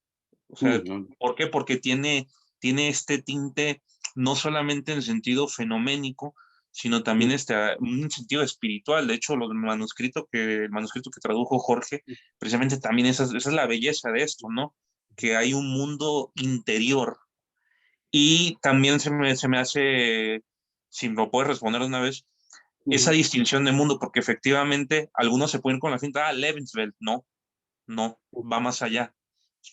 O sea, no, ¿por qué? Porque tiene este tinte no solamente en sentido fenoménico, sino también ujú, un sentido espiritual. De hecho, el manuscrito que tradujo Jorge, precisamente también esa es la belleza de esto, ¿no? Que hay un mundo interior. Y también se me hace, si me lo puedes responder una vez, esa ujú, distinción de mundo, porque efectivamente algunos se pueden ir con la finta, Lebenswelt, no, no, va más allá.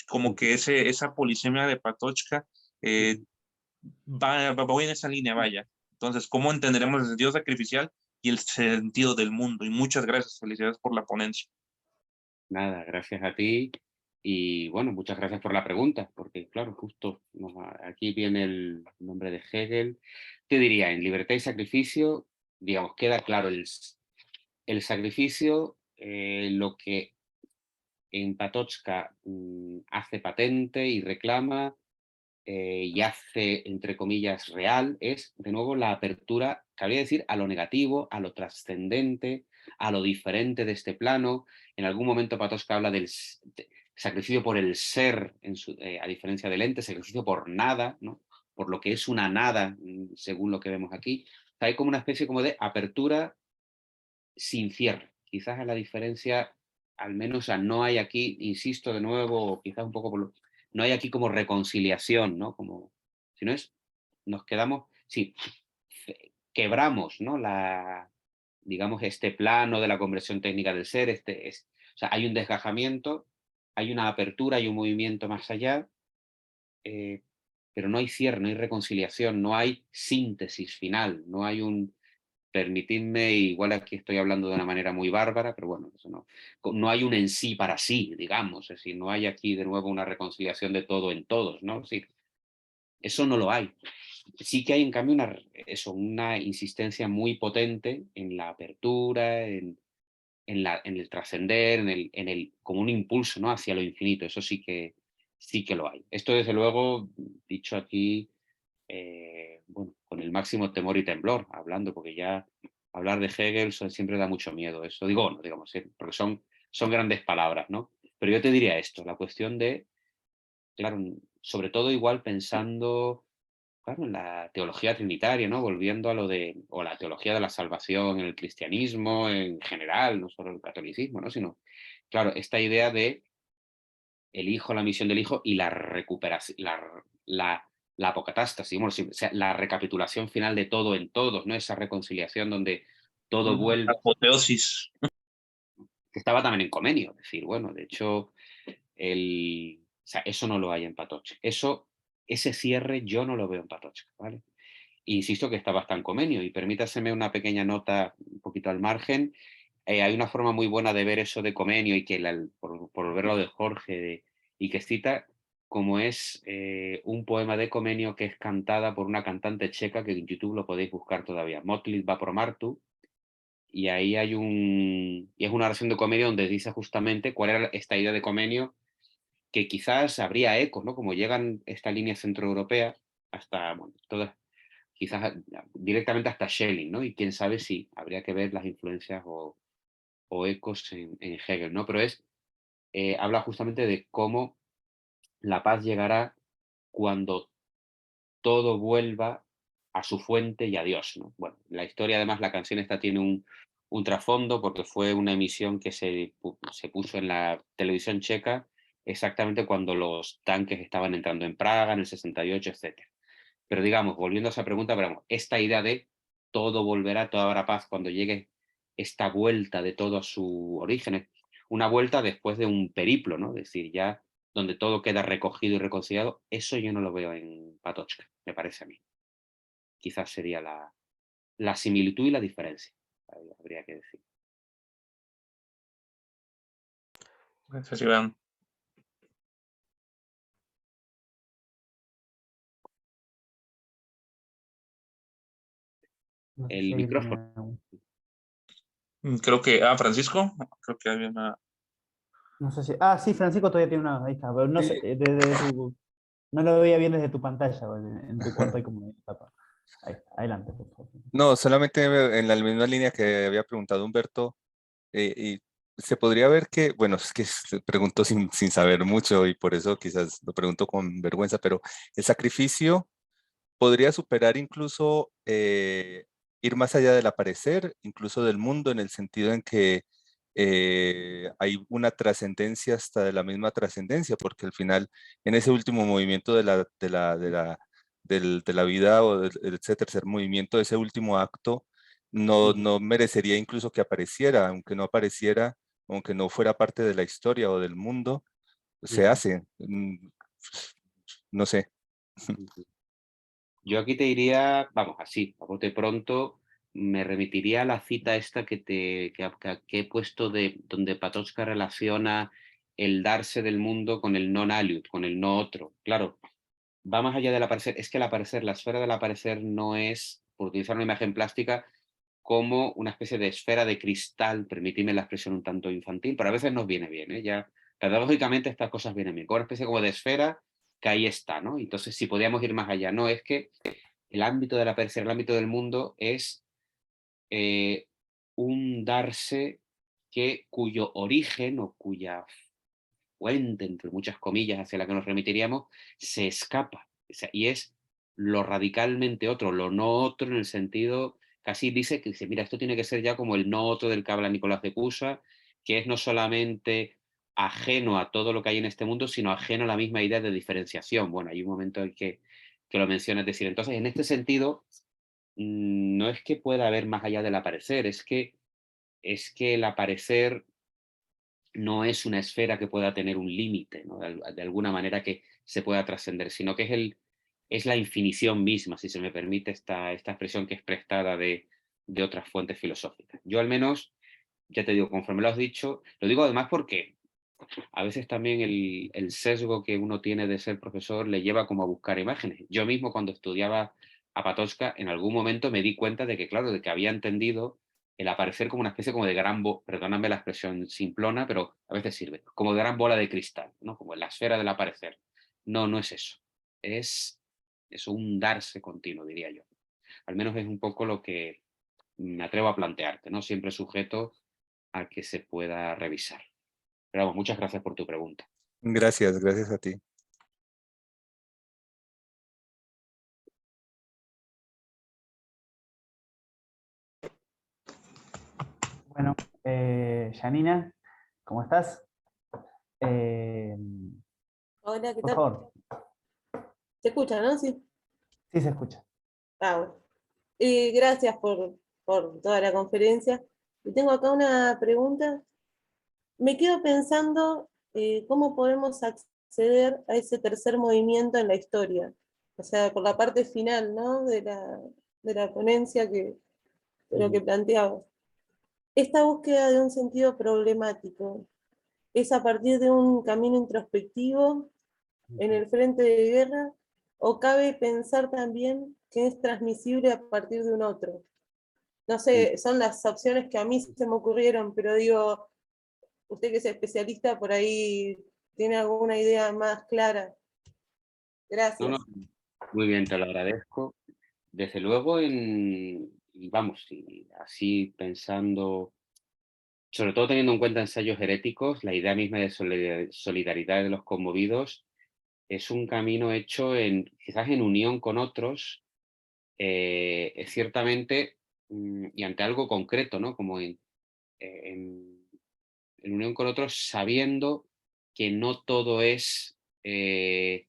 Como ujú, que esa polisemia de Patochka eh, ujú. voy en esa línea, vaya. Entonces, ¿cómo entenderemos el sentido sacrificial y el sentido del mundo? Y muchas gracias, felicidades por la ponencia. Nada, gracias a ti y bueno, muchas gracias por la pregunta, porque claro, justo aquí viene el nombre de Hegel. Te diría, en libertad y sacrificio, digamos, queda claro el sacrificio, lo que en Patochka hace patente y reclama y hace, entre comillas, real, es de nuevo la apertura, cabría decir, a lo negativo, a lo trascendente, a lo diferente de este plano. En algún momento Patochka habla del sacrificio por el ser, a diferencia del ente, sacrificio por nada, ¿no? Por lo que es una nada, según lo que vemos aquí. O sea, hay como una especie como de apertura sin cierre. Quizás es la diferencia, al menos, o sea, no hay aquí, insisto de nuevo, quizás un poco no hay aquí como reconciliación, ¿no? Como, si no es, nos quedamos, sí, quebramos, ¿no? Digamos, este plano de la conversión técnica del ser, o sea, hay un desgajamiento, hay una apertura, hay un movimiento más allá, eh, pero no hay cierre, no hay reconciliación, no hay síntesis final, no hay un, permitidme, igual aquí estoy hablando de una manera muy bárbara, pero bueno, eso no hay un en sí para sí, digamos, es decir, no hay aquí de nuevo una reconciliación de todo en todos, ¿no? Es decir, eso no lo hay. Sí que hay, en cambio, una insistencia muy potente en la apertura, en el trascender, como un impulso, ¿no? Hacia lo infinito, eso sí que lo hay. Esto, desde luego, dicho aquí, bueno, con el máximo temor y temblor, hablando, porque ya hablar de Hegel siempre da mucho miedo. Eso digo, no, digamos, porque son grandes palabras, ¿no? Pero yo te diría esto, la cuestión de, claro, sobre todo igual pensando, claro, en la teología trinitaria, ¿no? Volviendo a lo de, o la teología de la salvación en el cristianismo en general, no solo el catolicismo, ¿no? Sino, claro, esta idea de el hijo, la misión del hijo y la recuperación, la apocatástasis, bueno, o sea, la recapitulación final de todo en todos, ¿no? Esa reconciliación donde todo vuelve, Apoteosis. que estaba también en Comenio, es decir, bueno, de hecho, o sea, eso no lo hay en Patochka. Ese cierre yo no lo veo en Patochka, ¿vale? Insisto que está bastante en Comenio y permítaseme una pequeña nota un poquito al margen. Hay una forma muy buena de ver eso de Comenio y que por ver lo de Jorge y que cita como es un poema de Comenio que es cantada por una cantante checa que en YouTube lo podéis buscar todavía, Motlit va por Martu, y ahí y es una oración de Comenio donde dice justamente cuál era esta idea de Comenio, que quizás habría ecos, ¿no? Como llegan esta línea centroeuropea hasta, bueno, todas, quizás directamente hasta Schelling, ¿no? Y quién sabe si habría que ver las influencias o ecos en Hegel, ¿no? Pero habla justamente de cómo la paz llegará cuando todo vuelva a su fuente y a Dios, ¿no? Bueno, la historia, además, la canción esta tiene un trasfondo porque fue una emisión que se puso en la televisión checa exactamente cuando los tanques estaban entrando en Praga, en el 68, etc. Pero digamos, volviendo a esa pregunta, pero vamos, esta idea de todo volverá, todo habrá paz cuando llegue esta vuelta de todo a su origen, es una vuelta después de un periplo, ¿no? Es decir, ya donde todo queda recogido y reconciliado, eso yo no lo veo en Patochka, me parece a mí. Quizás sería la similitud y la diferencia, habría que decir. Gracias, Iván. No sé El si alguien micrófono. Creo que, Francisco, creo que había una... No sé si. Sí, Francisco todavía tiene una. Ahí está, pero no sé, Sí, desde tu. No lo veía bien desde tu pantalla, o en tu cuarto hay como una tapa. Ahí está, adelante, por favor. no, solamente en la misma línea que había preguntado Humberto, y se podría ver que, bueno, es que pregunto sin saber mucho y por eso quizás lo pregunto con vergüenza, pero el sacrificio podría superar incluso ir más allá del aparecer, incluso del mundo, en el sentido en que hay una trascendencia hasta de la misma trascendencia, porque al final, en ese último movimiento de la vida o de ese tercer movimiento, ese último acto, no merecería incluso que apareciera, aunque no apareciera, aunque no fuera parte de la historia o del mundo, se hace. No sé. Yo aquí te diría, vamos, así, a bote pronto, me remitiría a la cita esta que he puesto de donde Patochka relaciona el darse del mundo con el non aliud, con el no otro. Claro, va más allá del aparecer, es que el aparecer, la esfera del aparecer no es, por utilizar una imagen plástica, como una especie de esfera de cristal, permitidme la expresión un tanto infantil, pero a veces nos viene bien, ¿eh? Ya pedagógicamente estas cosas vienen bien, como una especie como de esfera que ahí está, ¿no? Entonces, si podíamos ir más allá, no, es que el ámbito de la percepción, el ámbito del mundo es eh, un darse cuyo origen o cuya fuente, entre muchas comillas, hacia la que nos remitiríamos, se escapa. O sea, y es lo radicalmente otro, lo no otro en el sentido, casi dice, mira, esto tiene que ser ya como el no otro del que habla Nicolás de Cusa, que es no solamente ajeno a todo lo que hay en este mundo, sino ajeno a la misma idea de diferenciación. Bueno, hay un momento en que lo menciona, es decir, entonces en este sentido, no es que pueda haber más allá del aparecer, es que el aparecer no es una esfera que pueda tener un límite, ¿no? De alguna manera que se pueda trascender, sino que es la infinición misma, si se me permite esta expresión que es prestada de otras fuentes filosóficas. Yo al menos, ya te digo, conforme lo has dicho, lo digo además porque a veces también el sesgo que uno tiene de ser profesor le lleva como a buscar imágenes. Yo mismo cuando estudiaba a Patochka, en algún momento me di cuenta de que, claro, de que había entendido el aparecer como una especie como de perdóname la expresión simplona, pero a veces sirve, como de gran bola de cristal, ¿no? Como en la esfera del aparecer. No, no es eso. Es un darse continuo, diría yo. Al menos es un poco lo que me atrevo a plantearte, ¿no? Siempre sujeto a que se pueda revisar. Pero vamos, muchas gracias por tu pregunta. Gracias, gracias a ti. Bueno, Janina, ¿cómo estás? Eh, Hola, ¿qué por tal? favor, ¿Se escucha, no? Sí. sí se escucha. Bueno. Gracias por toda la conferencia. Y tengo acá una pregunta. Me quedo pensando cómo podemos acceder a ese tercer movimiento en la historia. O sea, por la parte final, ¿no? De la ponencia de lo que planteaba. Esta búsqueda de un sentido problemático es a partir de un camino introspectivo en el frente de guerra, o cabe pensar también que es transmisible a partir de un otro. No sé, son las opciones que a mí se me ocurrieron, pero digo, usted que es especialista por ahí tiene alguna idea más clara. No, no, Gracias. muy bien, te lo agradezco. Desde luego, y vamos, y así pensando, sobre todo teniendo en cuenta ensayos heréticos, la idea misma de solidaridad de los conmovidos es un camino hecho quizás en unión con otros, es ciertamente, y ante algo concreto, ¿no? Como en, en unión con otros, sabiendo que no todo es el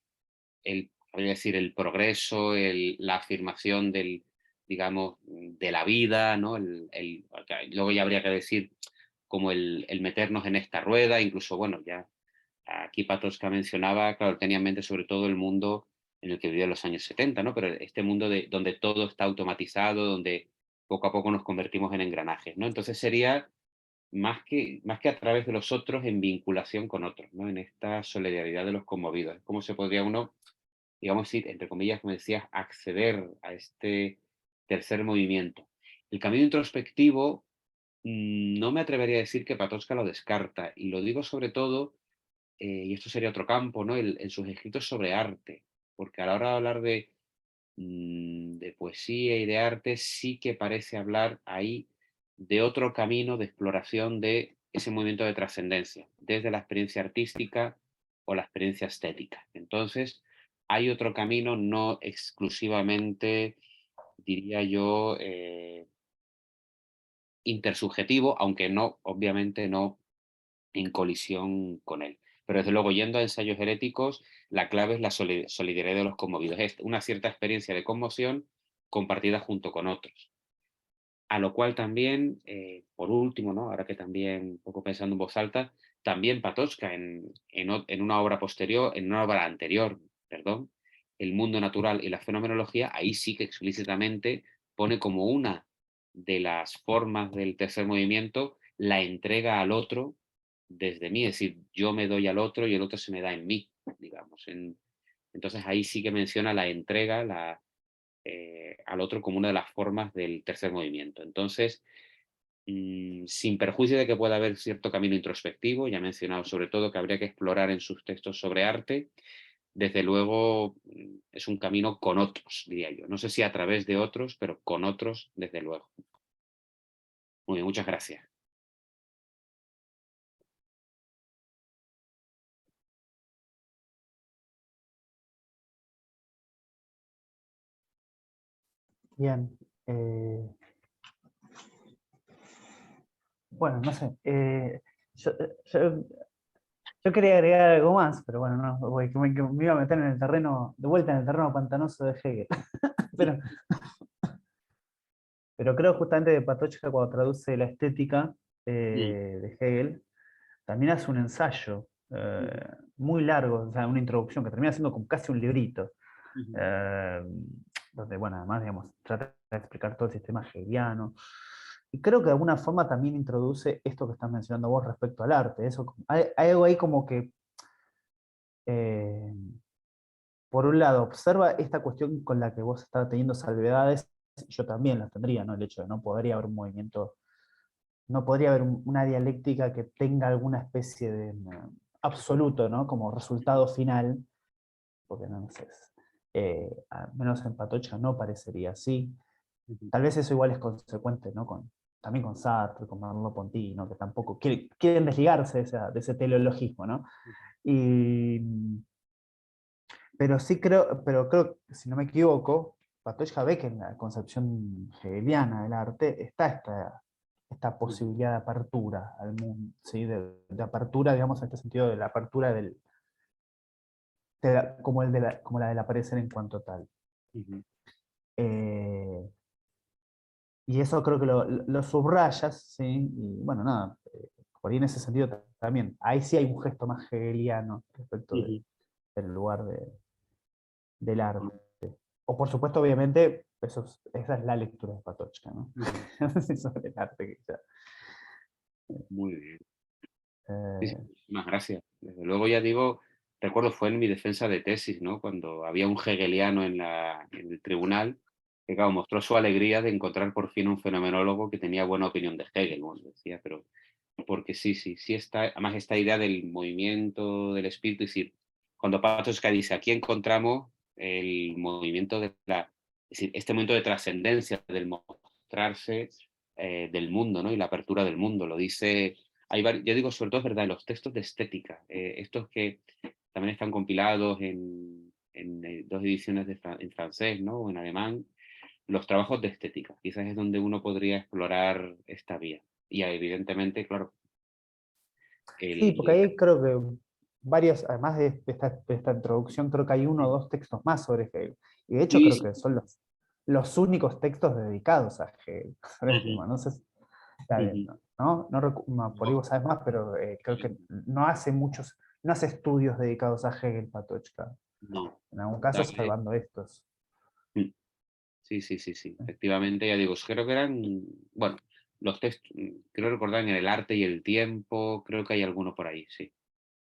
habría que decir, el progreso, la afirmación del, digamos, de la vida, ¿no? Luego ya habría que decir como el meternos en esta rueda, incluso, bueno, ya aquí Patočka mencionaba, claro, tenía en mente sobre todo el mundo en el que vivió en los años 70, ¿no? Pero este mundo donde todo está automatizado, donde poco a poco nos convertimos en engranajes, ¿no? Entonces sería más que a través de los otros, en vinculación con otros, ¿no? En esta solidaridad de los conmovidos. ¿Cómo se podría uno, digamos, ir, entre comillas, como decías, acceder a este tercer movimiento? El camino introspectivo, no me atrevería a decir que Patočka lo descarta, y lo digo sobre todo, y esto sería otro campo, ¿no? En sus escritos sobre arte, porque a la hora de hablar de poesía y de arte, sí que parece hablar ahí de otro camino de exploración de ese movimiento de trascendencia, desde la experiencia artística o la experiencia estética. Entonces, hay otro camino no exclusivamente, diría yo, intersubjetivo, aunque no, obviamente no en colisión con él. Pero desde luego, yendo a ensayos heréticos, la clave es la solidaridad de los conmovidos. Es una cierta experiencia de conmoción compartida junto con otros. A lo cual también, por último, ¿no? Ahora que también, un poco pensando en voz alta, también Patočka en una obra posterior, en una obra anterior, perdón, El mundo natural y la fenomenología, ahí sí que explícitamente pone como una de las formas del tercer movimiento la entrega al otro desde mí, es decir, yo me doy al otro y el otro se me da en mí, digamos. Entonces ahí sí que menciona la entrega, al otro como una de las formas del tercer movimiento. Entonces, sin perjuicio de que pueda haber cierto camino introspectivo, ya he mencionado sobre todo que habría que explorar en sus textos sobre arte, desde luego es un camino con otros, diría yo. No sé si a través de otros, pero con otros, desde luego. Muy bien, muchas gracias. Bien. Bueno, no sé. Yo, yo quería agregar algo más, pero bueno, no, porque me iba a meter en el terreno, de vuelta en el terreno pantanoso de Hegel. pero, pero creo justamente que Patočka, cuando traduce la estética de Hegel, también hace un ensayo muy largo, o sea, una introducción que termina siendo como casi un librito. Donde, bueno, además, digamos, trata de explicar todo el sistema hegeliano. Y creo que de alguna forma también introduce esto que estás mencionando vos respecto al arte. Hay algo ahí como que, eh, por un lado, observa esta cuestión con la que vos estás teniendo salvedades, yo también las tendría, ¿no? El hecho de no podría haber un movimiento, no podría haber una dialéctica que tenga alguna especie de absoluto, ¿no? Como resultado final, porque no sé, al menos en Patočka no parecería así. Tal vez eso igual es consecuente, ¿no? También con Sartre, con Merleau-Ponty, ¿no? Que tampoco quieren desligarse de ese teleologismo, ¿no? Y, pero sí creo, si no me equivoco, Patočka ve que en la concepción hegeliana del arte está esta posibilidad de apertura al mundo, ¿sí? De apertura, digamos, en este sentido, de la apertura como la del aparecer en cuanto tal. Y eso creo que lo subrayas, ¿sí? Y bueno, nada, por ahí en ese sentido también. Ahí sí hay un gesto más hegeliano respecto del lugar del arte. O por supuesto, obviamente, esa es la lectura de Patočka, ¿no? Sobre el arte que ya. Muy bien. Sí, Eh, muchísimas gracias. Desde luego, ya digo, recuerdo fue en mi defensa de tesis, ¿no? Cuando había un hegeliano en el tribunal, que claro, mostró su alegría de encontrar por fin un fenomenólogo que tenía buena opinión de Hegel, bueno, decía, pero porque sí está, además esta idea del movimiento del espíritu, es decir, cuando Patočka dice, aquí encontramos el movimiento es decir, este momento de trascendencia, del mostrarse del mundo, ¿no? Y la apertura del mundo, lo dice, yo digo, sobre todo es verdad, en los textos de estética, estos que también están compilados en dos ediciones en francés, ¿no? O en alemán, los trabajos de estética, quizás es donde uno podría explorar esta vía. Y evidentemente, claro, sí, porque ahí creo que varios, además de esta introducción, creo que hay uno o dos textos más sobre Hegel. Y de hecho Sí, creo que son los únicos textos dedicados a Hegel sobre el Ujú. tema. No sé si está bien, Ujú. no, por ahí vos sabes más, pero creo que no hace estudios dedicados a Hegel, Patočka. No. En algún caso, Dale. salvando estos. Mm. Sí, sí, sí, sí. Efectivamente, ya digo, creo que eran, bueno, los textos, creo recordar en el arte y el tiempo, creo que hay alguno por ahí, sí.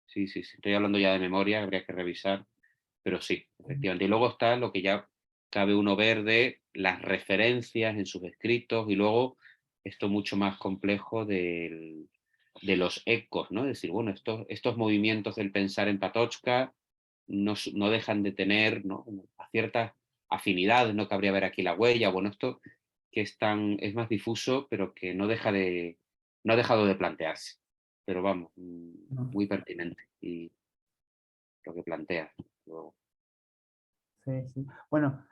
Sí, sí, sí. Estoy hablando ya de memoria, habría que revisar, pero sí, efectivamente. Y luego está lo que ya cabe uno ver de las referencias en sus escritos y luego esto mucho más complejo de los ecos, ¿no? Es decir, bueno, estos movimientos del pensar en Patočka no dejan de tener, ¿no?, a ciertas afinidades, ¿no? Cabría ver aquí la huella, bueno, esto que es más difuso, pero que no ha dejado de plantearse. Pero vamos, ¿No? muy pertinente y lo que plantea. Luego. Sí, sí. Bueno,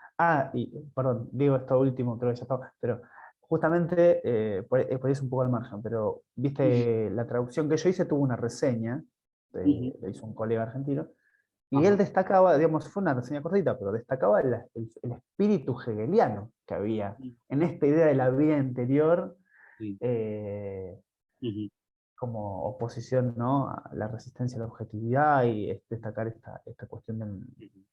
y perdón, digo esto último, creo que ya está, pero justamente, por ahí es un poco al margen, pero Ujú, viste, la traducción que yo hice tuvo una reseña, ujú, le hizo un colega argentino, y él ajá, destacaba, digamos, fue una reseña cortita, pero destacaba el espíritu hegeliano que había en esta idea de la vida interior, sí, eh, ujú, como oposición, ¿no?, a la resistencia a la objetividad y destacar esta cuestión de ujú,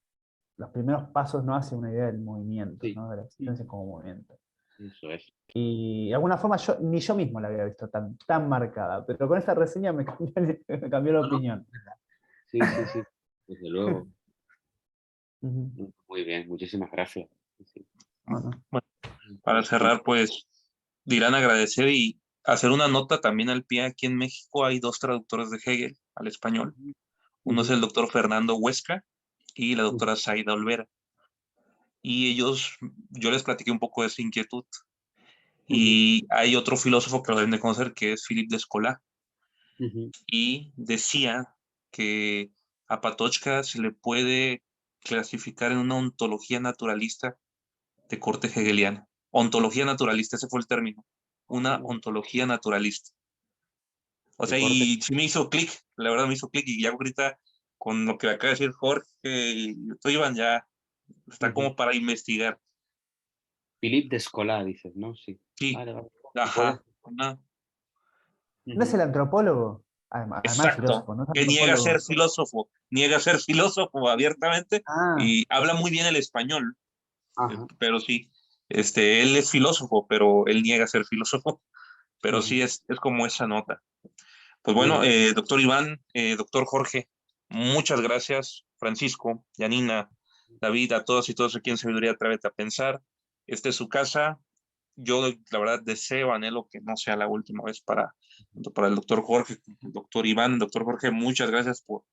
los primeros pasos, ¿no?, hacia una idea del movimiento, sí, ¿no?, de la existencia ujú, como movimiento. eso es. Y de alguna forma ni yo mismo la había visto tan marcada, pero con esta reseña me cambió, me cambió la No, no, opinión. sí, sí, sí, desde luego. Ujú. Muy bien, muchísimas gracias. Sí, sí. Bueno, Bueno, para cerrar, pues dirán agradecer y hacer una nota también al pie. Aquí en México hay dos traductores de Hegel al español. Uno es Ujú, el doctor Fernando Huesca y la ujú, doctora Zaida Olvera. Y ellos, yo les platiqué un poco de esa inquietud. ujú, Y hay otro filósofo que lo deben de conocer, que es Philippe Descola, ujú, y decía que a Patočka se le puede clasificar en una ontología naturalista de corte hegeliano. Ontología naturalista, ese fue el término. Una ujú. ontología naturalista. O De sea, corte. y sí me hizo clic, la verdad me hizo clic, y ya ahorita con lo que acaba de decir Jorge y tú, Iván, ya está Ujú. como para investigar. Philippe Descola, dices, ¿no? Sí. Sí, Vale, vale. Puede. ajá, una, ¿no es Ujú. el antropólogo? Además, exacto, filósofo, ¿no es que antropólogo? niega ser filósofo abiertamente Ah, y habla muy bien el español, Ajá. pero sí, él es filósofo, pero él niega ser filósofo, pero Ujú. sí es como esa nota. Pues Muy bueno, bien. doctor Iván, doctor Jorge, muchas gracias, Francisco, Yanina, David, a todos y todos aquí en Sabiduría Atrévete a Pensar. Esta es su casa. Yo, la verdad, deseo, anhelo que no sea la última vez tanto para el doctor Jorge, el doctor Iván. Doctor Jorge, muchas gracias por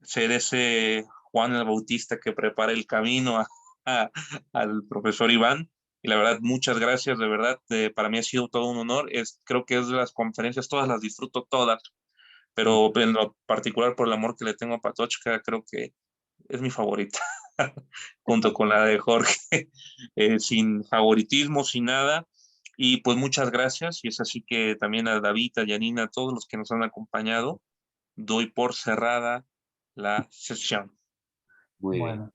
ser ese Juan el Bautista que prepara el camino al profesor Iván. Y la verdad, muchas gracias, de verdad, para mí ha sido todo un honor. Creo que es de las conferencias, todas las disfruto todas, pero Ujú. en lo particular por el amor que le tengo a Patočka, creo que es mi favorita, junto con la de Jorge, sin favoritismo, sin nada. Y pues muchas gracias, y es así que también a David, a Yanina, a todos los que nos han acompañado, doy por cerrada la sesión. Muy bien. bueno.